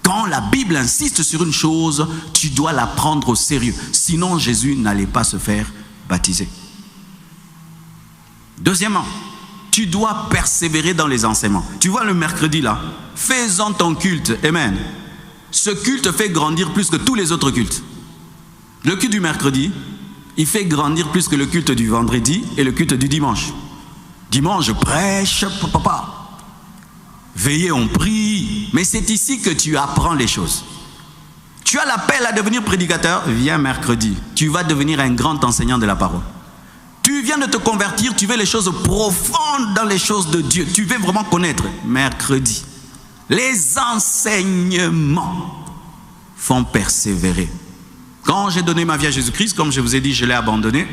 S2: Quand la Bible insiste sur une chose, tu dois la prendre au sérieux. Sinon, Jésus n'allait pas se faire baptiser. Deuxièmement, tu dois persévérer dans les enseignements. Tu vois le mercredi là, fais-en ton culte. Amen. Ce culte fait grandir plus que tous les autres cultes. Le culte du mercredi, il fait grandir plus que le culte du vendredi et le culte du dimanche. Dimanche, je prêche, papa. Veillez, on prie. Mais c'est ici que tu apprends les choses. Tu as l'appel à devenir prédicateur, viens mercredi. Tu vas devenir un grand enseignant de la parole. Tu viens de te convertir, tu veux les choses profondes dans les choses de Dieu. Tu veux vraiment connaître. Mercredi. Les enseignements font persévérer. Quand j'ai donné ma vie à Jésus-Christ, comme je vous ai dit, je l'ai abandonné.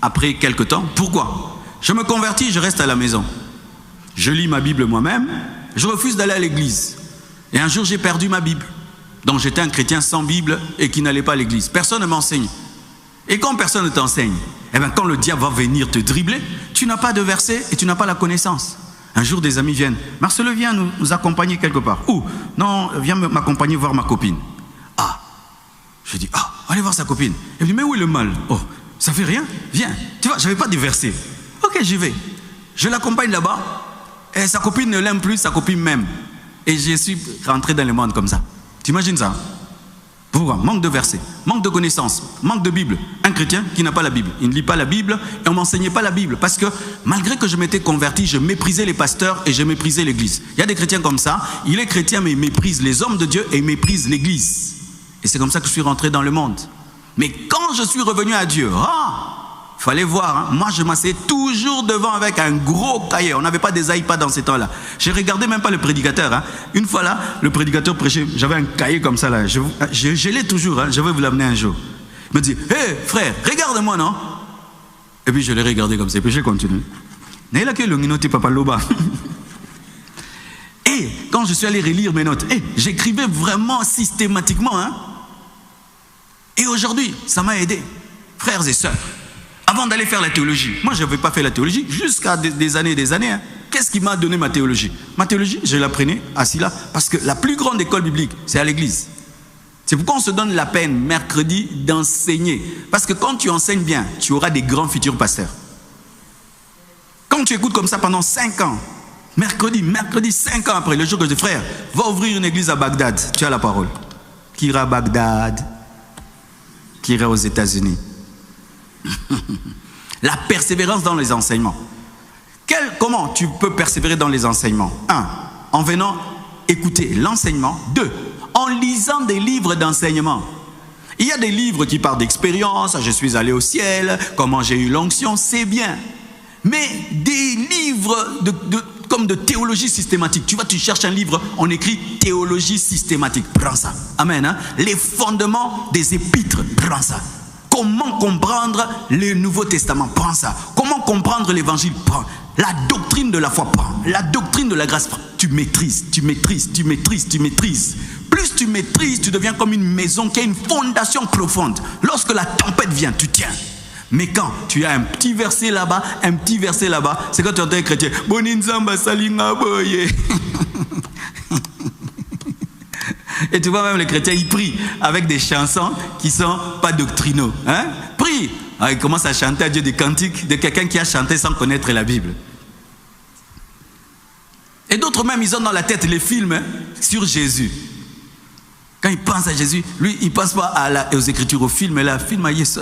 S2: Après quelque temps. Pourquoi? Je me convertis, je reste à la maison. Je lis ma Bible moi-même. Je refuse d'aller à l'église. Et un jour, j'ai perdu ma Bible. Donc j'étais un chrétien sans Bible et qui n'allait pas à l'église. Personne ne m'enseigne. Et quand personne ne t'enseigne, eh bien, quand le diable va venir te dribbler, tu n'as pas de verset et tu n'as pas la connaissance. Un jour, des amis viennent. Marcelo, viens nous accompagner quelque part. Où? Non, viens m'accompagner voir ma copine. Ah. Je dis, ah, allez voir sa copine. Elle me dit, mais où est le mal? Oh, ça fait rien? Viens. Tu vois, je n'avais pas de verset. Ok, j'y vais. Je l'accompagne là-bas. Et sa copine ne l'aime plus, sa copine m'aime. Et je suis rentré dans le monde comme ça. Tu imagines ça? Pourquoi? Manque de versets, manque de connaissances, manque de Bible. Un chrétien qui n'a pas la Bible. Il ne lit pas la Bible et on ne m'enseignait pas la Bible. Parce que malgré que je m'étais converti, je méprisais les pasteurs et je méprisais l'église. Il y a des chrétiens comme ça. Il est chrétien mais il méprise les hommes de Dieu et il méprise l'église. Et c'est comme ça que je suis rentré dans le monde. Mais quand je suis revenu à Dieu, fallait voir, hein. Moi je m'asseyais toujours devant avec un gros cahier. On n'avait pas des iPads dans ces temps-là. Je regardais même pas le prédicateur, hein. Une fois là, le prédicateur prêchait, j'avais un cahier comme ça là. Je l'ai toujours, hein. Je vais vous l'amener un jour. Il me dit, hé frère, regarde-moi, non? Et puis je l'ai regardé comme ça, et puis j'ai continué. Et quand je suis allé relire mes notes, j'écrivais vraiment systématiquement, hein. Et aujourd'hui, ça m'a aidé, frères et sœurs. Avant d'aller faire la théologie, moi je n'avais pas fait la théologie jusqu'à des années et des années. Hein. Qu'est-ce qui m'a donné ma théologie? Ma théologie, je l'apprenais assis là, parce que la plus grande école biblique, c'est à l'église. C'est pourquoi on se donne la peine, mercredi, d'enseigner. Parce que quand tu enseignes bien, tu auras des grands futurs pasteurs. Quand tu écoutes comme ça pendant 5 ans, mercredi, 5 ans après, le jour que je dis, frère, va ouvrir une église à Bagdad, tu as la parole. Qui ira à Bagdad, qui ira aux États-Unis. La persévérance dans les enseignements. Comment tu peux persévérer dans les enseignements? 1. En venant écouter l'enseignement. 2. En lisant des livres d'enseignement. Il y a des livres qui parlent d'expérience, je suis allé au ciel, comment j'ai eu l'onction, c'est bien. Mais des livres comme de théologie systématique. Tu vois, tu cherches un livre, on écrit théologie systématique. Prends ça. Amen. Hein? Les fondements des épîtres. Prends ça. Comment comprendre le Nouveau Testament? Prends ça. Comment comprendre l'Évangile? Prends. La doctrine de la foi? Prends. La doctrine de la grâce? Prends. Tu maîtrises, tu maîtrises, tu maîtrises, tu maîtrises. Plus tu maîtrises, tu deviens comme une maison qui a une fondation profonde. Lorsque la tempête vient, tu tiens. Mais quand tu as un petit verset là-bas, c'est quand tu entends un chrétien. Boninzamba salinga boye. Et tu vois même les chrétiens, ils prient avec des chansons qui ne sont pas doctrinaux. Hein? Prie. Alors, ils commencent à chanter à Dieu des cantiques de quelqu'un qui a chanté sans connaître la Bible. Et d'autres même, ils ont dans la tête les films sur Jésus. Quand ils pensent à Jésus, lui, il ne pense pas aux Écritures, au film. Là, film à Yesu.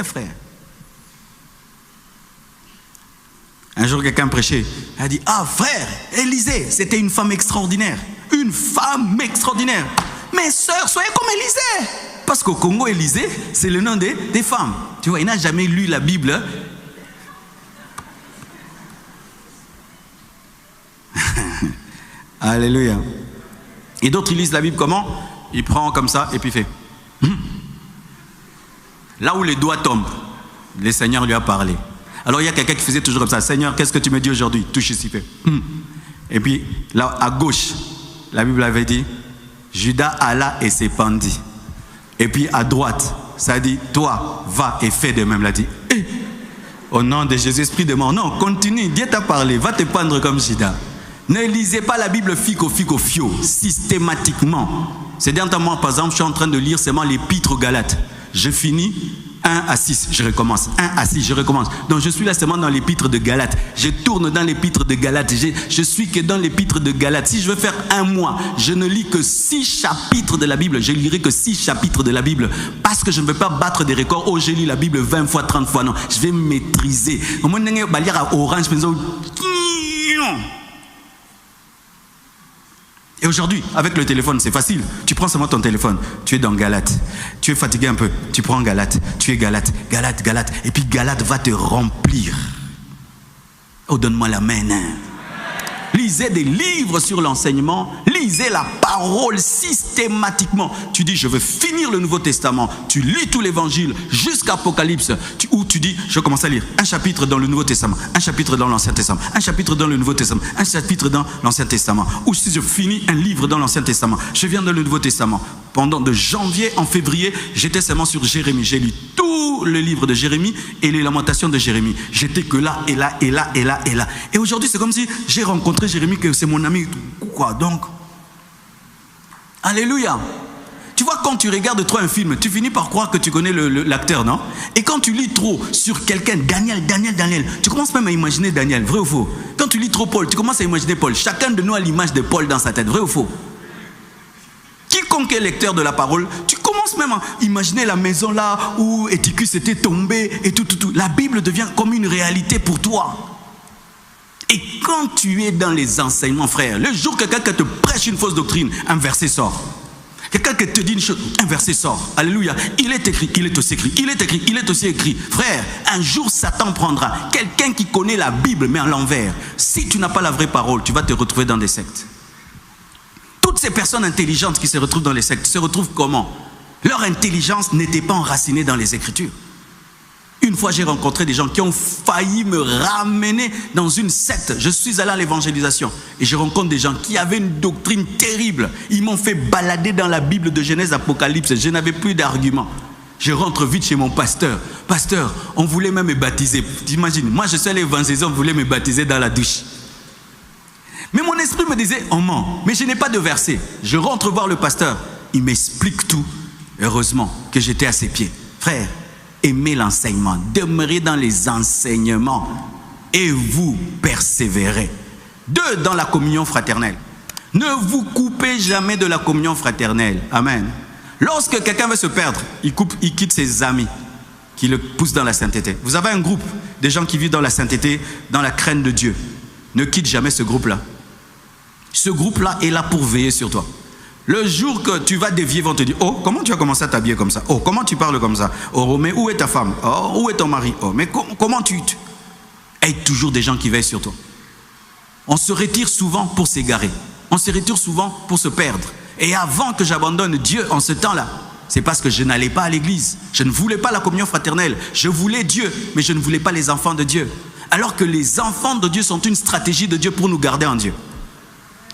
S2: Frère. Un jour, quelqu'un prêchait. Elle a dit, ah frère, Élisée, c'était une femme extraordinaire. Une femme extraordinaire. Mes sœurs, soyez comme Élisée. Parce qu'au Congo, Élisée, c'est le nom des femmes. Tu vois, il n'a jamais lu la Bible. Alléluia. Et d'autres, ils lisent la Bible comment? Il prend comme ça et puis il fait. Là où les doigts tombent, le Seigneur lui a parlé. Alors il y a quelqu'un qui faisait toujours comme ça. Seigneur, qu'est-ce que tu me dis aujourd'hui? Touche ici, fait. Et puis là, à gauche, la Bible avait dit, Judas alla et s'est pendu. Et puis à droite, ça dit, toi, va et fais de même. Il a dit, Au nom de Jésus, esprit de mort. Non, continue. Dieu t'a parlé. Va te pendre comme Judas. Ne lisez pas la Bible fico, systématiquement. C'est dernier temps, par exemple, je suis en train de lire seulement l'épître aux Galates. Je finis 1 à 6, je recommence. 1 à 6, je recommence. Donc je suis là seulement dans l'épître de Galates. Je tourne dans l'épître de Galates. Je suis que dans l'épître de Galates. Si je veux faire un mois, je ne lis que 6 chapitres de la Bible. Je lirai que 6 chapitres de la Bible. Parce que je ne veux pas battre des records. Oh, j'ai lu la Bible 20 fois, 30 fois. Non, je vais maîtriser. Au moins, je vais lire à orange. Et aujourd'hui, avec le téléphone, c'est facile. Tu prends seulement ton téléphone, tu es dans Galate. Tu es fatigué un peu, tu prends Galate. Tu es Galate. Et puis Galate va te remplir. Oh, donne-moi la main. Lisez des livres sur l'enseignement. Lisez la parole systématiquement. Tu dis, je veux finir le Nouveau Testament. Tu lis tout l'évangile jusqu'à Apocalypse. Où tu dis, je commence à lire un chapitre dans le Nouveau Testament, un chapitre dans l'Ancien Testament, un chapitre dans le Nouveau Testament, un chapitre dans l'Ancien Testament. Ou si je finis un livre dans l'Ancien Testament, je viens dans le Nouveau Testament. Pendant de janvier en février, j'étais seulement sur Jérémie. J'ai lu tout le livre de Jérémie et les lamentations de Jérémie. J'étais que là et là et là et là et là. Et aujourd'hui, c'est comme si j'ai rencontré Jérémie, que c'est mon ami. Quoi donc? Alléluia. Tu vois, quand tu regardes trop un film, tu finis par croire que tu connais l'acteur, non? Et quand tu lis trop sur quelqu'un, Daniel, tu commences même à imaginer Daniel, vrai ou faux? Quand tu lis trop Paul, tu commences à imaginer Paul. Chacun de nous a l'image de Paul dans sa tête, vrai ou faux? Quiconque est lecteur de la parole, tu commences même à imaginer la maison là où Éticus était tombé et tout. La Bible devient comme une réalité pour toi. Et quand tu es dans les enseignements, frère, le jour que quelqu'un te prêche une fausse doctrine, un verset sort. Quelqu'un qui te dit une chose, un verset sort. Alléluia. Il est écrit, il est aussi écrit. Il est écrit, il est aussi écrit. Frère, un jour Satan prendra quelqu'un qui connaît la Bible, mais à l'envers. Si tu n'as pas la vraie parole, tu vas te retrouver dans des sectes. Toutes ces personnes intelligentes qui se retrouvent dans les sectes se retrouvent comment? Leur intelligence n'était pas enracinée dans les Écritures. Une fois, j'ai rencontré des gens qui ont failli me ramener dans une secte. Je suis allé à l'évangélisation et je rencontre des gens qui avaient une doctrine terrible. Ils m'ont fait balader dans la Bible de Genèse, Apocalypse. Je n'avais plus d'arguments. Je rentre vite chez mon pasteur. Pasteur, on voulait même me baptiser. T'imagines, moi je suis allé évangéliser, on voulait me baptiser dans la douche. Mais mon esprit me disait, on ment. Mais je n'ai pas de verset. Je rentre voir le pasteur. Il m'explique tout. Heureusement que j'étais à ses pieds. Frère, aimez l'enseignement. Demeurez dans les enseignements. Et vous persévérez. 2, dans la communion fraternelle. Ne vous coupez jamais de la communion fraternelle. Amen. Lorsque quelqu'un veut se perdre, il quitte ses amis qui le poussent dans la sainteté. Vous avez un groupe de gens qui vivent dans la sainteté, dans la crainte de Dieu. Ne quitte jamais ce groupe-là. Ce groupe-là est là pour veiller sur toi. Le jour que tu vas dévier, ils vont te dire, oh, comment tu as commencé à t'habiller comme ça? Oh, comment tu parles comme ça? Oh, mais où est ta femme? Oh, où est ton mari? Oh, mais comment tu... Aie toujours des gens qui veillent sur toi. On se retire souvent pour s'égarer. On se retire souvent pour se perdre. Et avant que j'abandonne Dieu en ce temps-là, c'est parce que je n'allais pas à l'église. Je ne voulais pas la communion fraternelle. Je voulais Dieu, mais je ne voulais pas les enfants de Dieu. Alors que les enfants de Dieu sont une stratégie de Dieu pour nous garder en Dieu.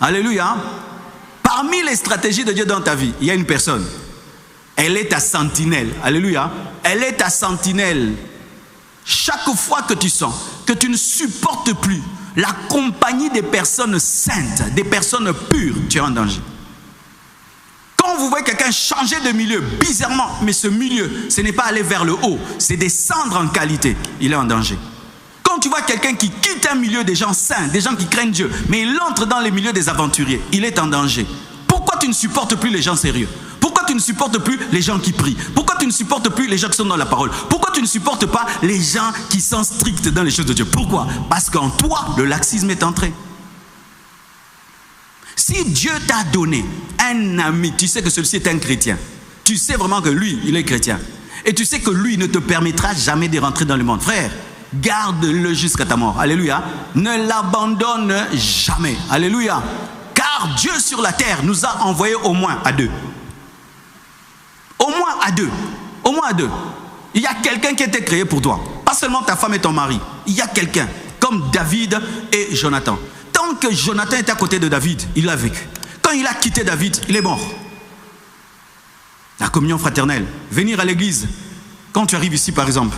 S2: Alléluia. Parmi les stratégies de Dieu dans ta vie, il y a une personne. Elle est ta sentinelle. Alléluia. Elle est ta sentinelle. Chaque fois que tu sens que tu ne supportes plus la compagnie des personnes saintes, des personnes pures, tu es en danger. Quand vous voyez quelqu'un changer de milieu, bizarrement, mais ce milieu, ce n'est pas aller vers le haut, c'est descendre en qualité, il est en danger. Quand tu vois quelqu'un qui quitte un milieu des gens saints, des gens qui craignent Dieu, mais il entre dans les milieux des aventuriers, il est en danger. Pourquoi tu ne supportes plus les gens sérieux? Pourquoi tu ne supportes plus les gens qui prient? Pourquoi tu ne supportes plus les gens qui sont dans la parole? Pourquoi tu ne supportes pas les gens qui sont stricts dans les choses de Dieu? Pourquoi? Parce qu'en toi, le laxisme est entré. Si Dieu t'a donné un ami, tu sais que celui-ci est un chrétien. Tu sais vraiment que lui, il est chrétien. Et tu sais que lui ne te permettra jamais de rentrer dans le monde. Frère, garde-le jusqu'à ta mort. Alléluia. Ne l'abandonne jamais. Alléluia. Car Dieu sur la terre nous a envoyés au moins à 2. Au moins à 2. Au moins à 2. Il y a quelqu'un qui a été créé pour toi. Pas seulement ta femme et ton mari. Il y a quelqu'un comme David et Jonathan. Tant que Jonathan était à côté de David, il a vécu. Quand il a quitté David, il est mort. La communion fraternelle. Venir à l'église. Quand tu arrives ici par exemple,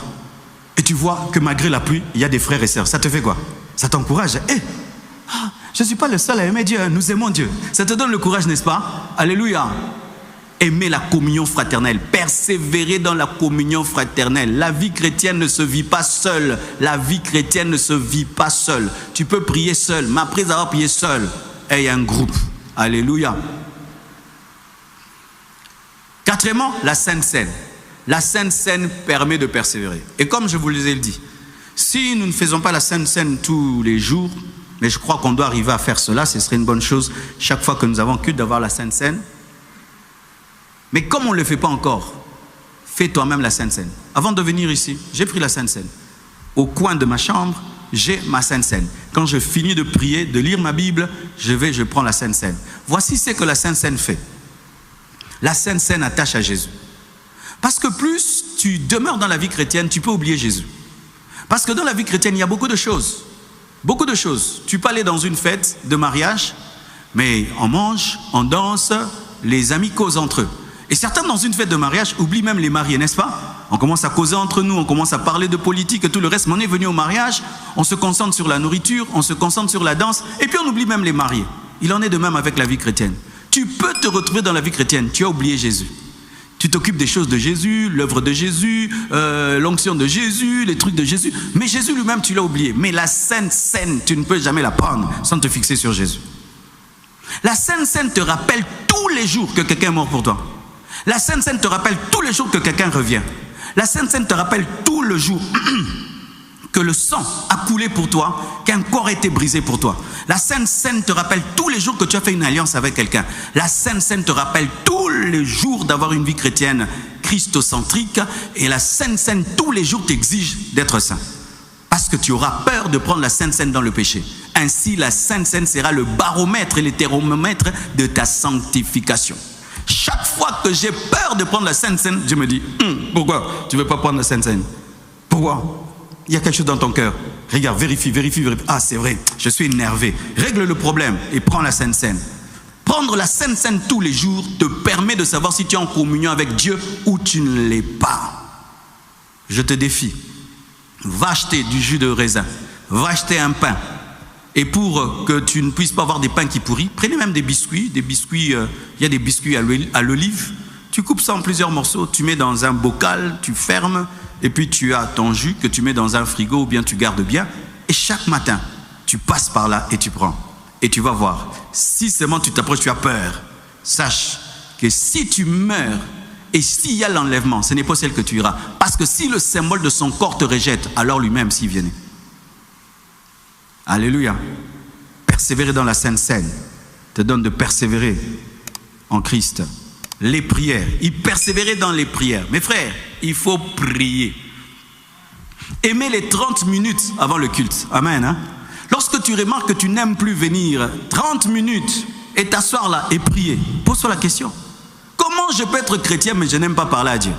S2: Et tu vois que malgré la pluie, il y a des frères et sœurs. Ça te fait quoi? Ça t'encourage. Je ne suis pas le seul à aimer Dieu, nous aimons Dieu. Ça te donne le courage, n'est-ce pas? Alléluia. Aimer la communion fraternelle, persévérer dans la communion fraternelle. La vie chrétienne ne se vit pas seule. La vie chrétienne ne se vit pas seule. Tu peux prier seul, mais après avoir prié seul, il y a un groupe. Alléluia. Quatrièmement, la Sainte Seine. La Sainte Seine permet de persévérer. Et comme je vous l'ai dit, si nous ne faisons pas la Sainte Seine tous les jours, mais je crois qu'on doit arriver à faire cela, ce serait une bonne chose chaque fois que nous avons culte d'avoir la Sainte Seine. Mais comme on ne le fait pas encore, fais toi-même la Sainte Seine. Avant de venir ici, j'ai pris la Sainte Seine. Au coin de ma chambre, j'ai ma Sainte Seine. Quand je finis de prier, de lire ma Bible, je prends la Sainte Seine. Voici ce que la Sainte Seine fait. La Sainte Seine attache à Jésus. Parce que plus tu demeures dans la vie chrétienne, tu peux oublier Jésus. Parce que dans la vie chrétienne, il y a beaucoup de choses. Beaucoup de choses. Tu peux aller dans une fête de mariage, mais on mange, on danse, les amis causent entre eux. Et certains dans une fête de mariage oublient même les mariés, n'est-ce pas? On commence à causer entre nous, on commence à parler de politique et tout le reste. Mais on est venu au mariage, on se concentre sur la nourriture, on se concentre sur la danse, et puis on oublie même les mariés. Il en est de même avec la vie chrétienne. Tu peux te retrouver dans la vie chrétienne, tu as oublié Jésus. Tu t'occupes des choses de Jésus, l'œuvre de Jésus, l'onction de Jésus, les trucs de Jésus. Mais Jésus lui-même, tu l'as oublié. Mais la Sainte Seine, tu ne peux jamais la prendre sans te fixer sur Jésus. La Sainte Seine te rappelle tous les jours que quelqu'un est mort pour toi. La Sainte Seine te rappelle tous les jours que quelqu'un revient. La Sainte Seine te rappelle tous les jours que le sang a coulé pour toi, qu'un corps a été brisé pour toi. La Sainte Seine te rappelle tous les jours que tu as fait une alliance avec quelqu'un. La Sainte Seine te rappelle tous les jours d'avoir une vie chrétienne christocentrique. Et la Sainte Seine tous les jours t'exige d'être saint. Parce que tu auras peur de prendre la Sainte Seine dans le péché. Ainsi, la Sainte Seine sera le baromètre et le thermomètre de ta sanctification. Chaque fois que j'ai peur de prendre la Sainte Seine, je me dis, pourquoi tu ne veux pas prendre la Sainte Seine? Pourquoi? Il y a quelque chose dans ton cœur. Regarde, vérifie. Ah, c'est vrai, je suis énervé. Règle le problème et prends la Sainte Seine. Prendre la Sainte Seine tous les jours te permet de savoir si tu es en communion avec Dieu ou tu ne l'es pas. Je te défie. Va acheter du jus de raisin. Va acheter un pain. Et pour que tu ne puisses pas avoir des pains qui pourrissent, prenez même des biscuits. Il y a des biscuits à l'olive. Tu coupes ça en plusieurs morceaux, tu mets dans un bocal, tu fermes, et puis tu as ton jus que tu mets dans un frigo ou bien tu gardes bien. Et chaque matin, tu passes par là et tu prends. Et tu vas voir, si seulement tu t'approches, tu as peur, sache que si tu meurs et s'il y a l'enlèvement, ce n'est pas celle que tu iras. Parce que si le symbole de son corps te rejette, alors lui-même s'il venait. Alléluia. Persévérer dans la Sainte Seine te donne de persévérer en Christ. Les prières, il persévérait dans les prières. Mes frères, il faut prier. Aimer les 30 minutes avant le culte. Amen. Hein? Lorsque tu remarques que tu n'aimes plus venir 30 minutes et t'asseoir là et prier, pose-toi la question. Comment je peux être chrétien mais je n'aime pas parler à Dieu?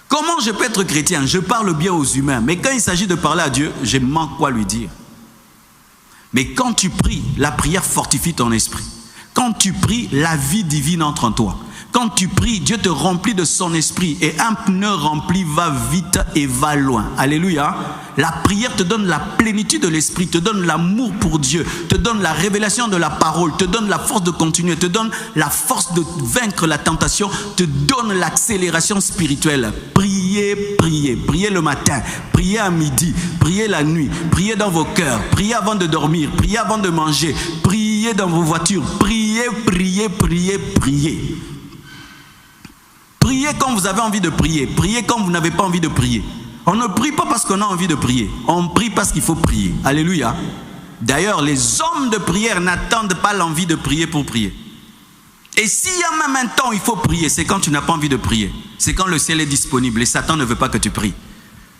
S2: Comment je peux être chrétien? Je parle bien aux humains, mais quand il s'agit de parler à Dieu, je manque quoi lui dire. Mais quand tu pries, la prière fortifie ton esprit. Quand tu pries, la vie divine entre en toi. Quand tu pries, Dieu te remplit de son esprit. Et un pneu rempli va vite et va loin. Alléluia. La prière te donne la plénitude de l'esprit, te donne l'amour pour Dieu, te donne la révélation de la parole, te donne la force de continuer, te donne la force de vaincre la tentation, te donne l'accélération spirituelle. Priez, priez. Priez le matin, priez à midi, priez la nuit, priez dans vos cœurs, priez avant de dormir, priez avant de manger, priez dans vos voitures, priez, priez, priez, priez. Priez quand vous avez envie de prier. Priez quand vous n'avez pas envie de prier. On ne prie pas parce qu'on a envie de prier. On prie parce qu'il faut prier. Alléluia. D'ailleurs, les hommes de prière n'attendent pas l'envie de prier pour prier. Et s'il y a même un temps où il faut prier, c'est quand tu n'as pas envie de prier. C'est quand le ciel est disponible et Satan ne veut pas que tu pries.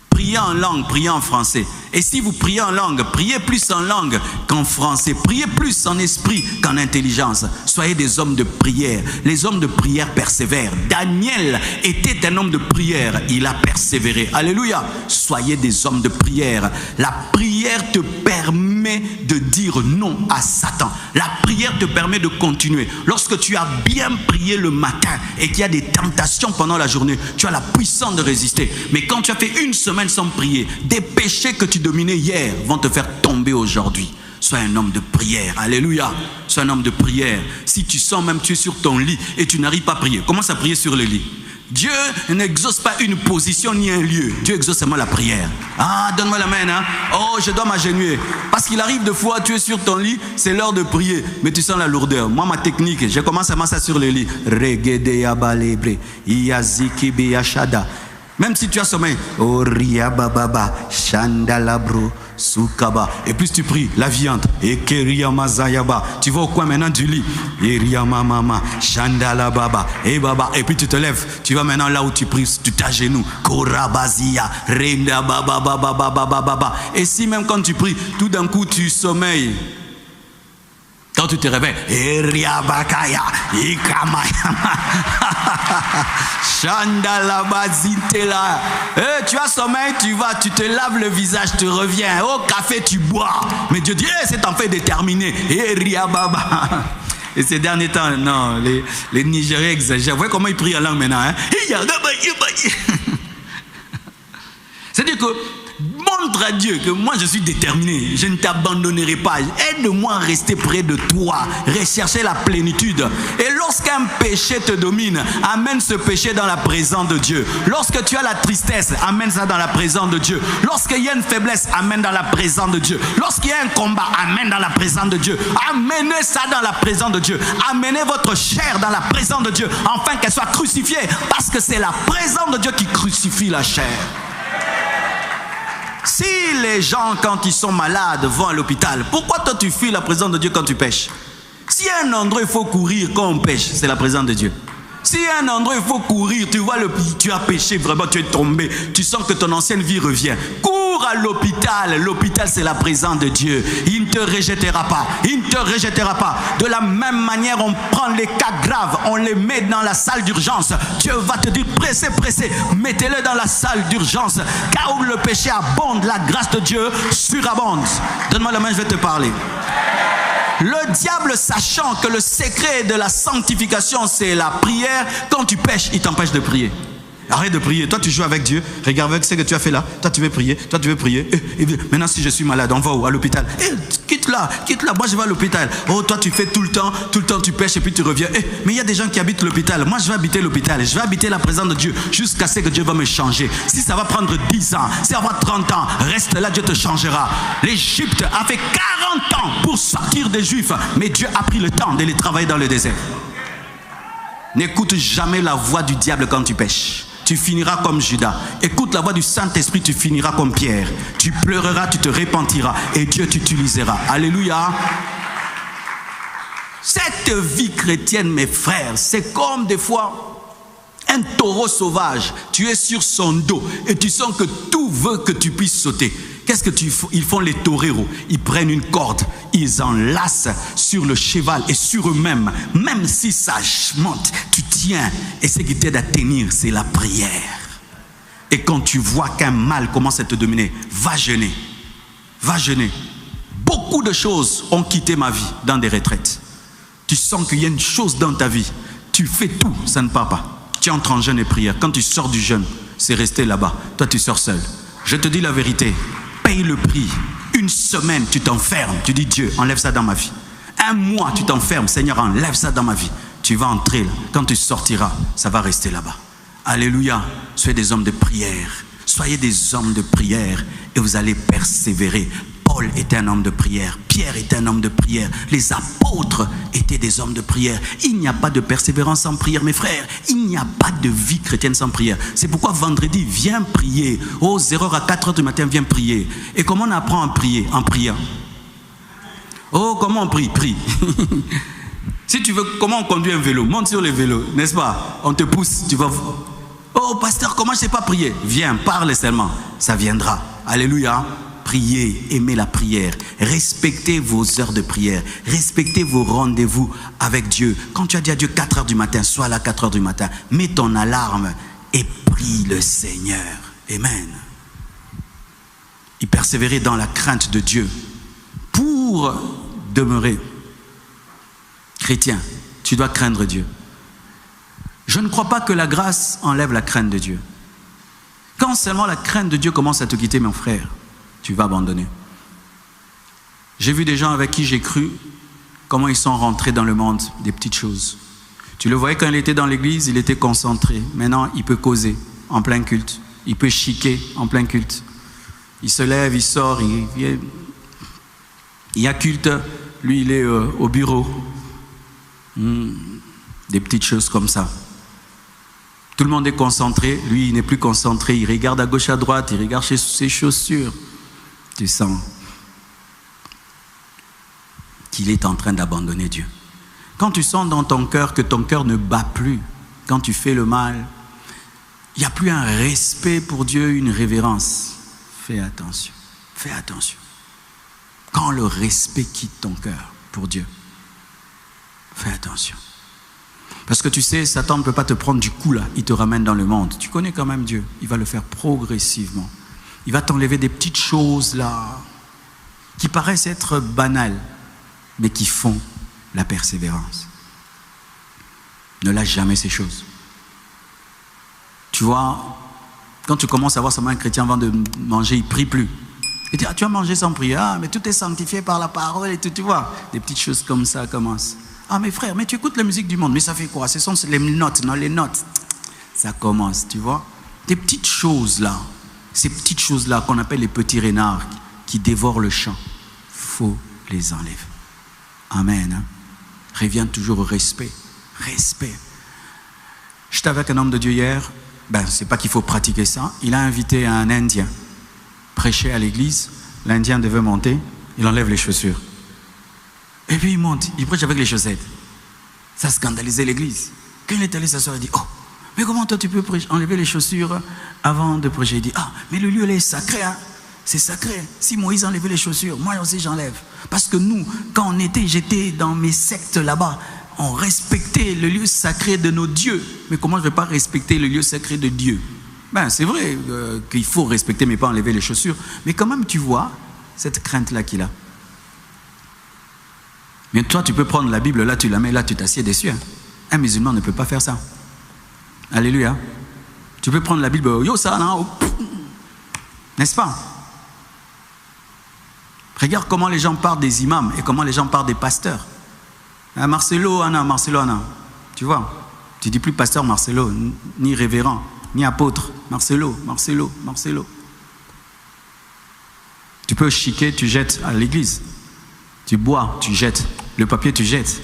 S2: Priez en langue, priez en français. Et si vous priez en langue, priez plus en langue qu'en français. Priez plus en esprit qu'en intelligence. Soyez des hommes de prière. Les hommes de prière persévèrent. Daniel était un homme de prière. Il a persévéré. Alléluia. Soyez des hommes de prière. La prière te permet mais de dire non à Satan. La prière te permet de continuer. Lorsque tu as bien prié le matin et qu'il y a des tentations pendant la journée, tu as la puissance de résister. Mais quand tu as fait une semaine sans prier, des péchés que tu dominais hier vont te faire tomber aujourd'hui. Sois un homme de prière. Alléluia. Sois un homme de prière. Si tu sens même tu es sur ton lit et tu n'arrives pas à prier, commence à prier sur le lit. Dieu n'exauce pas une position ni un lieu. Dieu exauce seulement la prière. Ah, donne-moi la main, hein. Oh, je dois m'agenouiller. Parce qu'il arrive de fois, tu es sur ton lit, c'est l'heure de prier, mais tu sens la lourdeur. Moi, ma technique, je commence à m'asseoir sur le lit. Même si tu as sommeil, oh riababa, chandalabro, soukaba. Et plus tu pries, la viande, et keriamazayaba. Tu vas au coin maintenant du lit, et riamamama, chandalababa, et baba. Et puis tu te lèves, tu vas maintenant là où tu pries, tu t'agenouilles, korabazia, renda baba baba baba baba. Et si même quand tu pries, tout d'un coup tu sommeilles. Quand tu te réveilles, Eriabakaya, Ikamayama, Chandalabazitela. Tu as sommeil, tu te laves le visage, tu reviens. Au café, tu bois. Mais Dieu dit, c'est en fait déterminé. Eriababa. Et ces derniers temps, non, les Nigériens exagèrent. Vous voyez comment ils prient en langue maintenant, hein? C'est-à-dire que montre à Dieu que moi je suis déterminé, je ne t'abandonnerai pas. Aide-moi à rester près de toi, rechercher la plénitude. Et lorsqu'un péché te domine, amène ce péché dans la présence de Dieu. Lorsque tu as la tristesse, amène ça dans la présence de Dieu. Lorsqu'il y a une faiblesse, amène dans la présence de Dieu. Lorsqu'il y a un combat, amène dans la présence de Dieu. Amenez ça dans la présence de Dieu. Amenez votre chair dans la présence de Dieu, afin qu'elle soit crucifiée, parce que c'est la présence de Dieu qui crucifie la chair. Si les gens, quand ils sont malades, vont à l'hôpital, pourquoi toi tu fuis la présence de Dieu quand tu pêches? S'il y a un endroit où il faut courir quand on pêche, c'est la présence de Dieu. S'il y a un endroit où il faut courir, tu vois, tu as péché, vraiment tu es tombé, tu sens que ton ancienne vie revient. Cours à l'hôpital. L'hôpital, c'est la présence de Dieu. Il ne te rejettera pas. Il ne te rejettera pas. De la même manière, on prend les cas graves, on les met dans la salle d'urgence. Dieu va te dire, pressez, pressez, mettez-le dans la salle d'urgence. Car où le péché abonde, la grâce de Dieu surabonde. Donne-moi la main, je vais te parler. Le diable, sachant que le secret de la sanctification, c'est la prière, quand tu pêches, il t'empêche de prier. Arrête de prier. Toi, tu joues avec Dieu. Regarde ce que tu as fait là. Toi, tu veux prier. Toi, tu veux prier. Maintenant, si je suis malade, on va où? À l'hôpital. Quitte-la. Moi, je vais à l'hôpital. Oh, toi, tu fais tout le temps, tu pêches et puis tu reviens. Mais il y a des gens qui habitent l'hôpital. Moi, je vais habiter l'hôpital. Je vais habiter la présence de Dieu jusqu'à ce que Dieu va me changer. Si ça va prendre 10 ans, si ça va 30 ans, reste là, Dieu te changera. L'Égypte a fait 40 ans pour sortir des Juifs. Mais Dieu a pris le temps de les travailler dans le désert. N'écoute jamais la voix du diable quand tu pêches. Tu finiras comme Judas. Écoute la voix du Saint-Esprit, tu finiras comme Pierre. Tu pleureras, tu te repentiras et Dieu t'utilisera. Alléluia. Cette vie chrétienne, mes frères, c'est comme des fois un taureau sauvage. Tu es sur son dos et tu sens que tout veut que tu puisses sauter. Qu'est-ce qu'ils font les toreros? Ils prennent une corde, ils enlacent sur le cheval et sur eux-mêmes. Même si ça monte, tu tiens. Et ce qui t'aide à tenir, c'est la prière. Et quand tu vois qu'un mal commence à te dominer, va jeûner. Va jeûner. Beaucoup de choses ont quitté ma vie dans des retraites. Tu sens qu'il y a une chose dans ta vie. Tu fais tout, ça ne part pas. Tu entres en jeûne et prière. Quand tu sors du jeûne, c'est rester là-bas. Toi, tu sors seul. Je te dis la vérité. Paye le prix. Une semaine, tu t'enfermes. Tu dis, Dieu, enlève ça dans ma vie. Un mois, tu t'enfermes. Seigneur, enlève ça dans ma vie. Tu vas entrer là. Quand tu sortiras, ça va rester là-bas. Alléluia. Soyez des hommes de prière. Soyez des hommes de prière et vous allez persévérer. Paul était un homme de prière. Pierre était un homme de prière. Les apôtres étaient des hommes de prière. Il n'y a pas de persévérance sans prière, mes frères. Il n'y a pas de vie chrétienne sans prière. C'est pourquoi vendredi, viens prier. Oh, 0h à 4h du matin, viens prier. Et comment on apprend à prier? En priant. Oh, comment on prie? Prie. Si tu veux, comment on conduit un vélo? Monte sur le vélo, n'est-ce pas? On te pousse, tu vas... Oh, pasteur, comment je ne sais pas prier? Viens, parle seulement. Ça viendra. Alléluia. Priez, aimez la prière, respectez vos heures de prière, respectez vos rendez-vous avec Dieu. Quand tu as dit à Dieu 4h du matin, sois là 4h du matin, mets ton alarme et prie le Seigneur. Amen. Il persévérait dans la crainte de Dieu pour pour demeurer chrétien, tu dois craindre Dieu. Je ne crois pas que la grâce enlève la crainte de Dieu. Quand seulement la crainte de Dieu commence à te quitter, mon frère, tu vas abandonner. J'ai vu des gens avec qui j'ai cru comment ils sont rentrés dans le monde des petites choses. Tu le voyais quand il était dans l'église, il était concentré. Maintenant, il peut causer en plein culte. Il peut chiquer en plein culte. Il se lève, il sort, il y a culte. Lui, il est au bureau. Des petites choses comme ça. Tout le monde est concentré. Lui, il n'est plus concentré. Il regarde à gauche, à droite. Il regarde chez ses chaussures. Tu sens qu'il est en train d'abandonner Dieu. Quand tu sens dans ton cœur que ton cœur ne bat plus, quand tu fais le mal, il n'y a plus un respect pour Dieu, une révérence. Fais attention. Fais attention. Quand le respect quitte ton cœur pour Dieu, fais attention. Parce que tu sais, Satan ne peut pas te prendre du coup là, il te ramène dans le monde. Tu connais quand même Dieu, il va le faire progressivement. Il va t'enlever des petites choses là, qui paraissent être banales, mais qui font la persévérance. Ne lâche jamais ces choses. Tu vois, quand tu commences à voir seulement un chrétien avant de manger, il ne prie plus. Il dit, tu as mangé sans prier, mais tout est sanctifié par la parole et tout, tu vois. Des petites choses comme ça commencent. Mais frère, mais tu écoutes la musique du monde, mais ça fait quoi? Ce sont les notes, non, les notes. Ça commence, tu vois. Des petites choses là, ces petites choses là qu'on appelle les petits renards qui dévorent le champ, faut les enlever. Amen. Reviens toujours au respect. Respect. J'étais avec un homme de Dieu hier. C'est pas qu'il faut pratiquer ça. Il a invité un Indien prêcher à l'église. L'Indien devait monter. Il enlève les chaussures. Et puis il monte. Il prêche avec les chaussettes. Ça scandalisait l'église. Quand il est allé s'asseoir, il dit, mais comment toi tu peux enlever les chaussures avant de prêcher? Il dit, mais le lieu là est sacré, hein. C'est sacré. Si Moïse enlevait les chaussures, moi aussi j'enlève. Parce que nous, quand j'étais dans mes sectes là-bas, on respectait le lieu sacré de nos dieux. Mais comment je ne vais pas respecter le lieu sacré de Dieu? C'est vrai qu'il faut respecter, mais pas enlever les chaussures. Mais quand même, tu vois cette crainte-là qu'il a. Mais toi, tu peux prendre la Bible, là, tu la mets, là, tu t'assieds dessus. Hein. Un musulman ne peut pas faire ça. Alléluia. Tu peux prendre la Bible, n'est-ce pas? Regarde comment les gens parlent des imams et comment les gens parlent des pasteurs. Marcelo, Anna. Tu vois, tu dis plus pasteur Marcelo, ni révérend, ni apôtre. Marcelo. Tu peux chiquer, tu jettes à l'église. Tu bois, tu jettes. Le papier, tu jettes.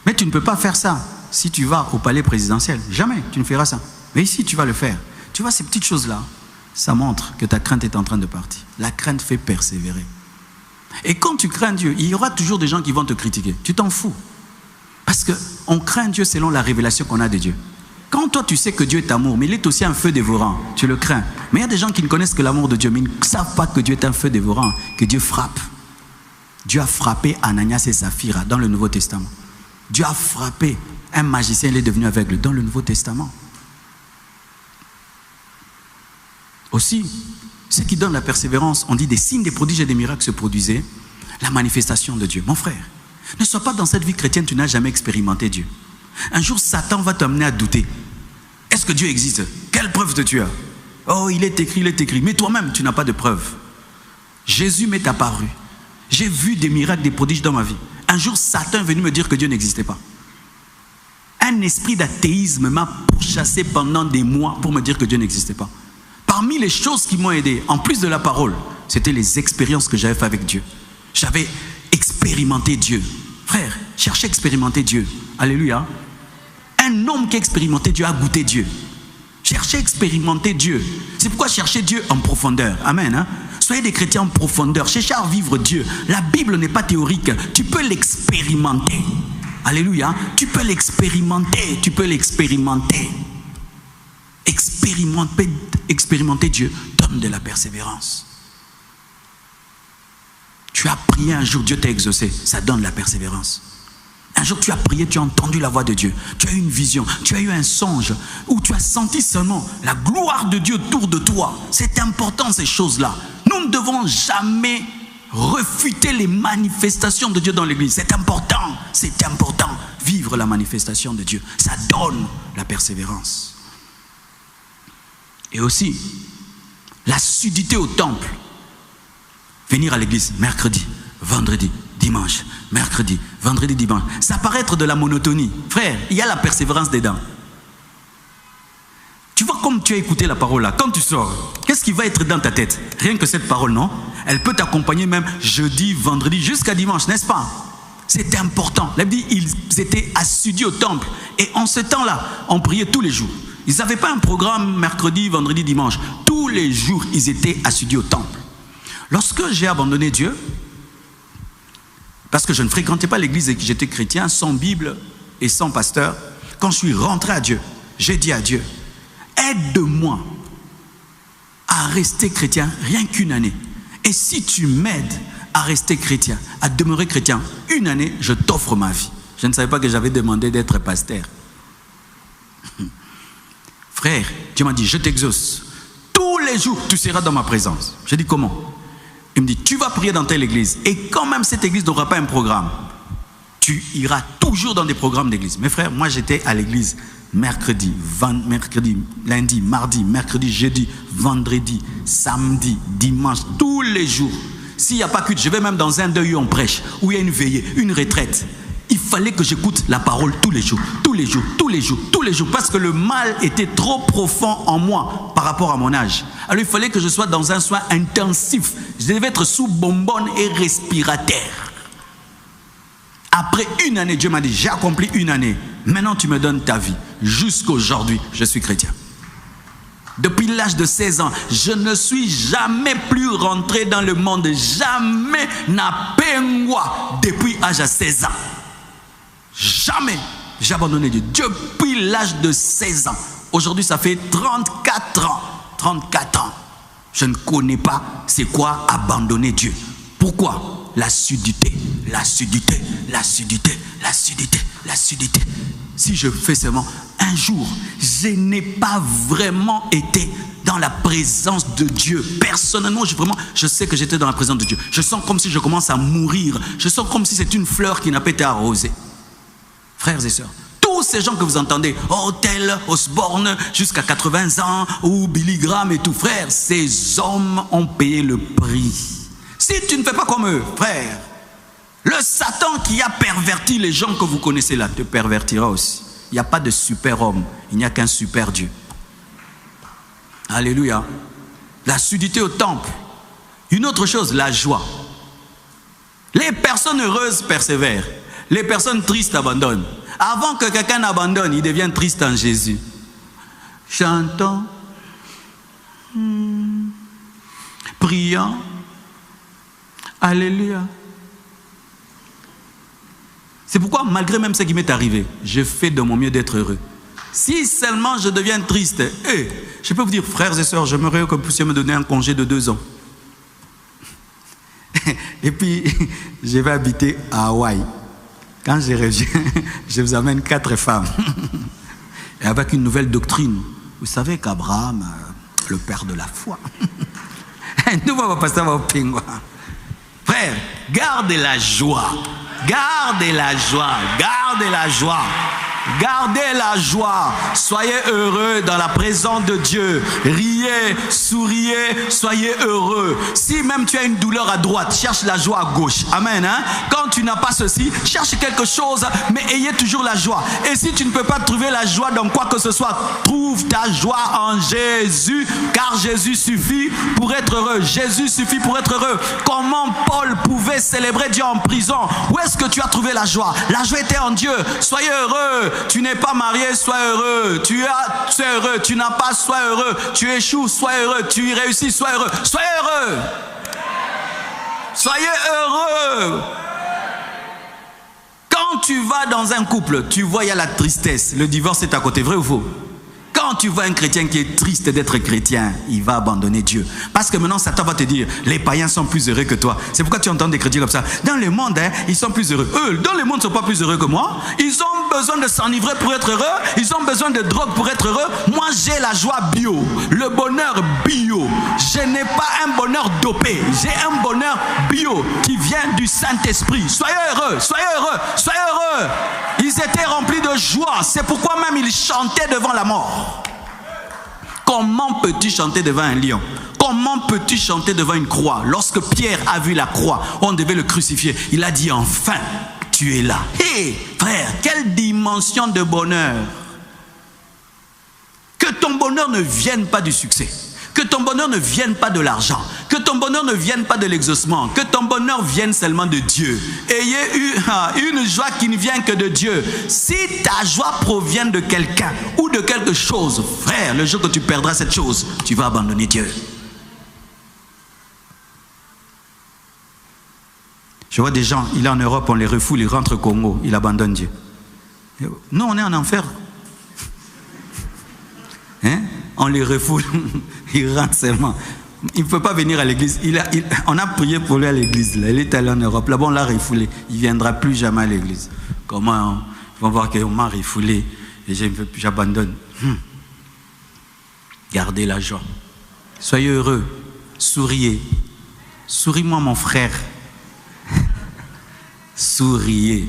S2: Mais tu ne peux pas faire ça si tu vas au palais présidentiel. Jamais tu ne feras ça. Mais ici, tu vas le faire. Tu vois, ces petites choses-là, ça montre que ta crainte est en train de partir. La crainte fait persévérer. Et quand tu crains Dieu, il y aura toujours des gens qui vont te critiquer. Tu t'en fous. Parce qu'on craint Dieu selon la révélation qu'on a de Dieu. Quand toi tu sais que Dieu est amour, mais il est aussi un feu dévorant, tu le crains. Mais il y a des gens qui ne connaissent que l'amour de Dieu, mais ils ne savent pas que Dieu est un feu dévorant, que Dieu frappe. Dieu a frappé Ananias et Saphira dans le Nouveau Testament. Dieu a frappé un magicien, il est devenu aveugle dans le Nouveau Testament. Aussi, ce qui donne la persévérance, on dit des signes, des prodiges et des miracles se produisaient, la manifestation de Dieu. Mon frère, ne sois pas dans cette vie chrétienne, tu n'as jamais expérimenté Dieu. Un jour, Satan va t'amener à douter. Est-ce que Dieu existe? Quelle preuve tu as? Il est écrit. Mais toi-même, tu n'as pas de preuve. Jésus m'est apparu. J'ai vu des miracles, des prodiges dans ma vie. Un jour, Satan est venu me dire que Dieu n'existait pas. Un esprit d'athéisme m'a pourchassé pendant des mois pour me dire que Dieu n'existait pas. Parmi les choses qui m'ont aidé, en plus de la parole, c'était les expériences que j'avais faites avec Dieu. J'avais expérimenté Dieu. Frère, cherchez à expérimenter Dieu. Alléluia. Un homme qui a expérimenté Dieu a goûté Dieu. Cherchez à expérimenter Dieu. C'est pourquoi chercher Dieu en profondeur. Amen. Hein? Soyez des chrétiens en profondeur. Cherchez à vivre Dieu. La Bible n'est pas théorique. Tu peux l'expérimenter. Alléluia. Tu peux l'expérimenter. Expérimenter Dieu donne de la persévérance. Tu as prié un jour, Dieu t'a exaucé. Ça donne la persévérance. Un jour, tu as prié, tu as entendu la voix de Dieu. Tu as eu une vision, tu as eu un songe où tu as senti seulement la gloire de Dieu autour de toi. C'est important, ces choses-là. Nous ne devons jamais refuter les manifestations de Dieu dans l'église. C'est important, vivre la manifestation de Dieu. Ça donne la persévérance. Et aussi, l'assiduité au temple. Venir à l'église mercredi, vendredi, dimanche, mercredi, vendredi, dimanche. Ça paraît être de la monotonie. Frère, il y a la persévérance dedans. Tu vois comme tu as écouté la parole là, quand tu sors, qu'est-ce qui va être dans ta tête? Rien que cette parole, non? Elle peut t'accompagner même jeudi, vendredi, jusqu'à dimanche, n'est-ce pas? C'est important. La Bible dit, ils étaient assidus au temple. Et en ce temps-là, on priait tous les jours. Ils n'avaient pas un programme mercredi, vendredi, dimanche. Tous les jours, ils étaient assidus au temple. Lorsque j'ai abandonné Dieu, parce que je ne fréquentais pas l'église et que j'étais chrétien, sans Bible et sans pasteur, quand je suis rentré à Dieu, j'ai dit à Dieu, aide-moi à rester chrétien rien qu'une année. Et si tu m'aides à rester chrétien, à demeurer chrétien, une année, je t'offre ma vie. Je ne savais pas que j'avais demandé d'être pasteur. Frère, Dieu m'a dit, je t'exauce. Tous les jours, tu seras dans ma présence. J'ai dit, comment? Il me dit, tu vas prier dans telle église. Et quand même cette église n'aura pas un programme, tu iras toujours dans des programmes d'église. Mes frères, moi j'étais à l'église mercredi, lundi, mardi, mercredi, jeudi, vendredi, samedi, dimanche, tous les jours. S'il n'y a pas culte, je vais même dans un deuil où on prêche, où il y a une veillée, une retraite. Il fallait que j'écoute la parole tous les jours, tous les jours, tous les jours, tous les jours, parce que le mal était trop profond en moi par rapport à mon âge. Alors il fallait que je sois dans un soin intensif. Je devais être sous bonbonne et respirateur. Après une année, Dieu m'a dit, j'ai accompli une année. Maintenant, tu me donnes ta vie. Jusqu'aujourd'hui, je suis chrétien. Depuis l'âge de 16 ans, je ne suis jamais plus rentré dans le monde. Jamais n'a pengwa depuis l'âge de 16 ans. Jamais j'ai abandonné Dieu. Depuis l'âge de 16 ans. Aujourd'hui, ça fait 34 ans. 34 ans. Je ne connais pas c'est quoi abandonner Dieu. Pourquoi? L'assiduité, l'assiduité, l'assiduité, l'assiduité, l'assiduité. Si je fais seulement un jour, je n'ai pas vraiment été dans la présence de Dieu. Personnellement, je sais que j'étais dans la présence de Dieu. Je sens comme si je commence à mourir. Je sens comme si c'est une fleur qui n'a pas été arrosée. Frères et sœurs, tous ces gens que vous entendez, Tel, Osborne, jusqu'à 80 ans, ou Billy Graham et tout, frères, ces hommes ont payé le prix. Si tu ne fais pas comme eux, frère, le Satan qui a perverti les gens que vous connaissez là, te pervertira aussi. Il n'y a pas de super homme, il n'y a qu'un super Dieu. Alléluia. L'assiduité au temple. Une autre chose, la joie. Les personnes heureuses persévèrent. Les personnes tristes abandonnent. Avant que quelqu'un abandonne, il devient triste en Jésus. Chantons, prions, alléluia. C'est pourquoi, malgré même ce qui m'est arrivé, je fais de mon mieux d'être heureux. Si seulement je deviens triste, je peux vous dire, frères et sœurs, j'aimerais que vous puissiez me donner un congé de 2 ans. Et puis, je vais habiter à Hawaï. Quand je reviens, je vous amène 4 femmes. Et avec une nouvelle doctrine. Vous savez qu'Abraham, le père de la foi. Nous, on va passer au pingouin. Frère, gardez la joie. Gardez la joie. Gardez la joie. Gardez la joie. Soyez heureux dans la présence de Dieu. Riez, souriez, soyez heureux. Si même tu as une douleur à droite, cherche la joie à gauche. Amen. Hein? Quand tu n'as pas ceci, cherche quelque chose, mais ayez toujours la joie. Et si tu ne peux pas trouver la joie dans quoi que ce soit, trouve ta joie en Jésus, car Jésus suffit pour être heureux. Jésus suffit pour être heureux. Comment Paul pouvait célébrer Dieu en prison? Où est-ce que tu as trouvé la joie? La joie était en Dieu. Soyez heureux. Tu n'es pas marié, sois heureux. Tu es heureux. Tu n'as pas, sois heureux. Tu échoues, sois heureux. Tu y réussis, sois heureux. Soyez heureux. Soyez heureux. Quand tu vas dans un couple, tu vois, il y a la tristesse. Le divorce est à côté, vrai ou faux? Quand Quand tu vois un chrétien qui est triste d'être chrétien, il va abandonner Dieu. Parce que maintenant, Satan va te dire, les païens sont plus heureux que toi. C'est pourquoi tu entends des chrétiens comme ça. Dans le monde, ils sont plus heureux. Eux, dans le monde, ils ne sont pas plus heureux que moi. Ils ont besoin de s'enivrer pour être heureux. Ils ont besoin de drogue pour être heureux. Moi, j'ai la joie bio, le bonheur bio. Je n'ai pas un bonheur dopé. J'ai un bonheur bio qui vient du Saint-Esprit. Soyez heureux, soyez heureux, soyez heureux. Ils étaient remplis de joie. C'est pourquoi même ils chantaient devant la mort. Comment peux-tu chanter devant un lion? Comment peux-tu chanter devant une croix? Lorsque Pierre a vu la croix, on devait le crucifier. Il a dit enfin, tu es là. Hé, frère, quelle dimension de bonheur. Que ton bonheur ne vienne pas du succès. Que ton bonheur ne vienne pas de l'argent. Que ton bonheur ne vienne pas de l'exaucement. Que ton bonheur vienne seulement de Dieu. Ayez une joie qui ne vient que de Dieu. Si ta joie provient de quelqu'un ou de quelque chose, frère, le jour que tu perdras cette chose, tu vas abandonner Dieu. Je vois des gens, il est en Europe, on les refoule, ils rentrent au Congo, ils abandonnent Dieu. Nous, on est en enfer. Hein? On les refoule, ils rentrent seulement. Il ne peut pas venir à l'église. On a prié pour lui à l'église. Il est allé en Europe. Là-bas, on l'a refoulé. Il ne viendra plus jamais à l'église. Comment ils vont voir qu'on m'a refoulé et j'abandonne. Gardez la joie. Soyez heureux. Souriez. Souris-moi, mon frère. Souriez.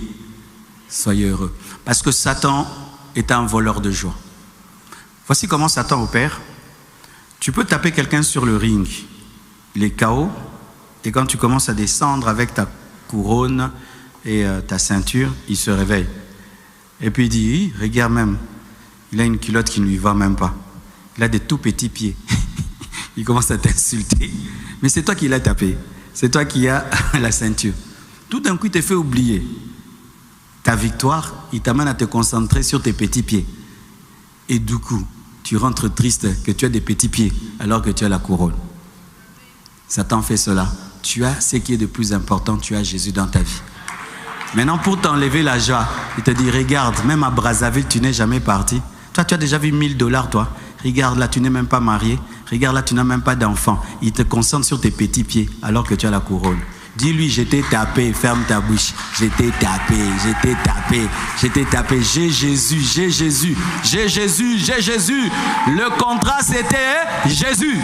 S2: Soyez heureux. Parce que Satan est un voleur de joie. Voici comment Satan opère. Tu peux taper quelqu'un sur le ring, il est KO, et quand tu commences à descendre avec ta couronne et ta ceinture, il se réveille. Et puis il dit, regarde même, il a une culotte qui ne lui va même pas. Il a des tout petits pieds. Il commence à t'insulter. Mais c'est toi qui l'as tapé. C'est toi qui as la ceinture. Tout d'un coup, il te fait oublier ta victoire. Il t'amène à te concentrer sur tes petits pieds. Et du coup, tu rentres triste que tu as des petits pieds alors que tu as la couronne. Satan fait cela. Tu as ce qui est de plus important, tu as Jésus dans ta vie. Maintenant, pour t'enlever la joie, il te dit, regarde, même à Brazzaville, tu n'es jamais parti. Toi, tu as déjà vu 1000 $, toi. Regarde, là, tu n'es même pas marié. Regarde, là, tu n'as même pas d'enfant. Il te concentre sur tes petits pieds alors que tu as la couronne. Dis-lui, je t'ai tapé, ferme ta bouche. Je t'ai tapé, je t'ai tapé, je t'ai tapé. J'ai Jésus, j'ai Jésus, j'ai Jésus, j'ai Jésus. Le contrat, c'était Jésus.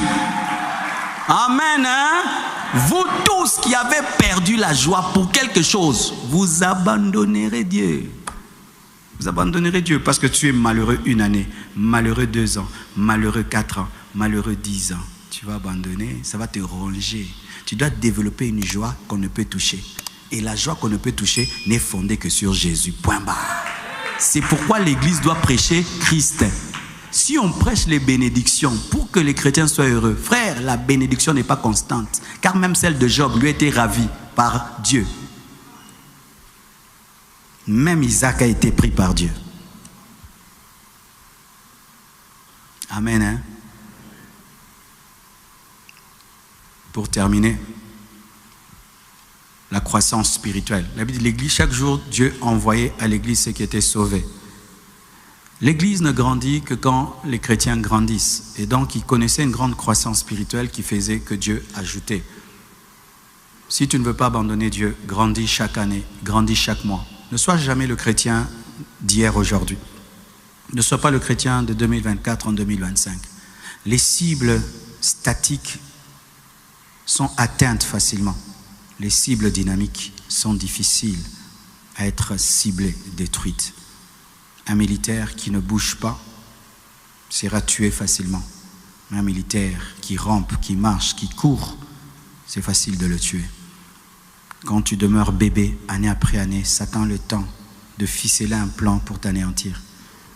S2: Amen, hein? Vous tous qui avez perdu la joie pour quelque chose, vous abandonnerez Dieu. Vous abandonnerez Dieu parce que tu es malheureux une année, malheureux 2 ans, malheureux 4 ans, malheureux 10 ans. Tu vas abandonner, ça va te ronger. Tu dois développer une joie qu'on ne peut toucher. Et la joie qu'on ne peut toucher n'est fondée que sur Jésus. Point barre. C'est pourquoi l'Église doit prêcher Christ. Si on prêche les bénédictions pour que les chrétiens soient heureux, frère, la bénédiction n'est pas constante. Car même celle de Job lui a été ravie par Dieu. Même Isaac a été pris par Dieu. Amen, hein? Pour terminer, la croissance spirituelle. La Bible dit l'Église, chaque jour, Dieu envoyait à l'Église ceux qui étaient sauvés. L'Église ne grandit que quand les chrétiens grandissent. Et donc, ils connaissaient une grande croissance spirituelle qui faisait que Dieu ajoutait. Si tu ne veux pas abandonner Dieu, grandis chaque année, grandis chaque mois. Ne sois jamais le chrétien d'hier aujourd'hui. Ne sois pas le chrétien de 2024 en 2025. Les cibles statiques sont atteintes facilement. Les cibles dynamiques sont difficiles à être ciblées, détruites. Un militaire qui ne bouge pas sera tué facilement. Un militaire qui rampe, qui marche, qui court, c'est facile de le tuer. Quand tu demeures bébé, année après année, Satan a le temps de ficeler un plan pour t'anéantir.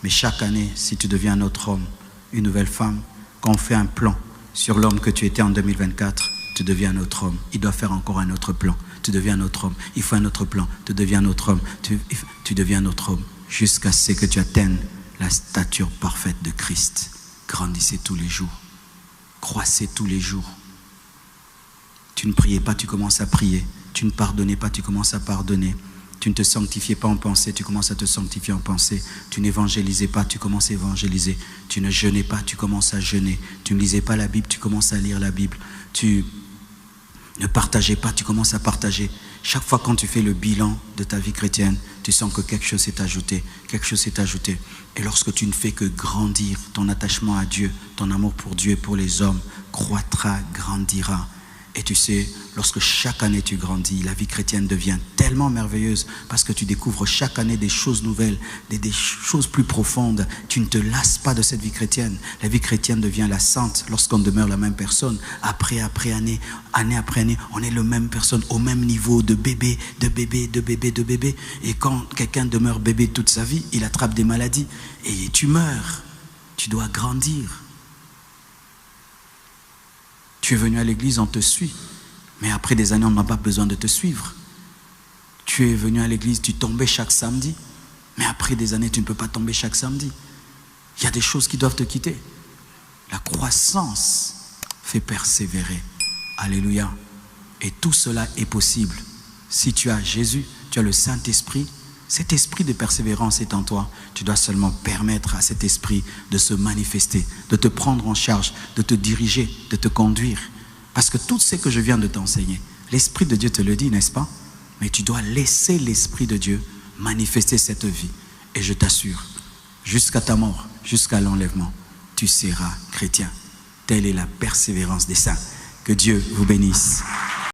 S2: Mais chaque année, si tu deviens un autre homme, une nouvelle femme, quand on fait un plan sur l'homme que tu étais en 2024, tu deviens un autre homme. Il doit faire encore un autre plan. Tu deviens un autre homme. Il faut un autre plan. Tu deviens un autre homme. Tu deviens un autre homme. Jusqu'à ce que tu atteignes la stature parfaite de Christ. Grandissez tous les jours. Croissez tous les jours. Tu ne priais pas, tu commences à prier. Tu ne pardonnais pas, tu commences à pardonner. Tu ne te sanctifiais pas en pensée, tu commences à te sanctifier en pensée. Tu n'évangélisais pas, tu commences à évangéliser. Tu ne jeûnais pas, tu commences à jeûner. Tu ne lisais pas la Bible, tu commences à lire la Bible. Tu ne partageais pas, tu commences à partager. Chaque fois quand tu fais le bilan de ta vie chrétienne, tu sens que quelque chose s'est ajouté, quelque chose s'est ajouté. Et lorsque tu ne fais que grandir, ton attachement à Dieu, ton amour pour Dieu et pour les hommes croîtra, grandira. Et tu sais, lorsque chaque année tu grandis, la vie chrétienne devient tellement merveilleuse parce que tu découvres chaque année des choses nouvelles, des choses plus profondes. Tu ne te lasses pas de cette vie chrétienne. La vie chrétienne devient la sainte lorsqu'on demeure la même personne. Après année après année, on est la même personne au même niveau de bébé. Et quand quelqu'un demeure bébé toute sa vie, il attrape des maladies et tu meurs. Tu dois grandir. Tu es venu à l'église, on te suit. Mais après des années, on n'a pas besoin de te suivre. Tu es venu à l'église, tu tombais chaque samedi. Mais après des années, tu ne peux pas tomber chaque samedi. Il y a des choses qui doivent te quitter. La croissance fait persévérer. Alléluia. Et tout cela est possible. Si tu as Jésus, tu as le Saint-Esprit. Cet esprit de persévérance est en toi. Tu dois seulement permettre à cet esprit de se manifester, de te prendre en charge, de te diriger, de te conduire. Parce que tout ce que je viens de t'enseigner, l'Esprit de Dieu te le dit, n'est-ce pas? Mais tu dois laisser l'Esprit de Dieu manifester cette vie. Et je t'assure, jusqu'à ta mort, jusqu'à l'enlèvement, tu seras chrétien. Telle est la persévérance des saints. Que Dieu vous bénisse.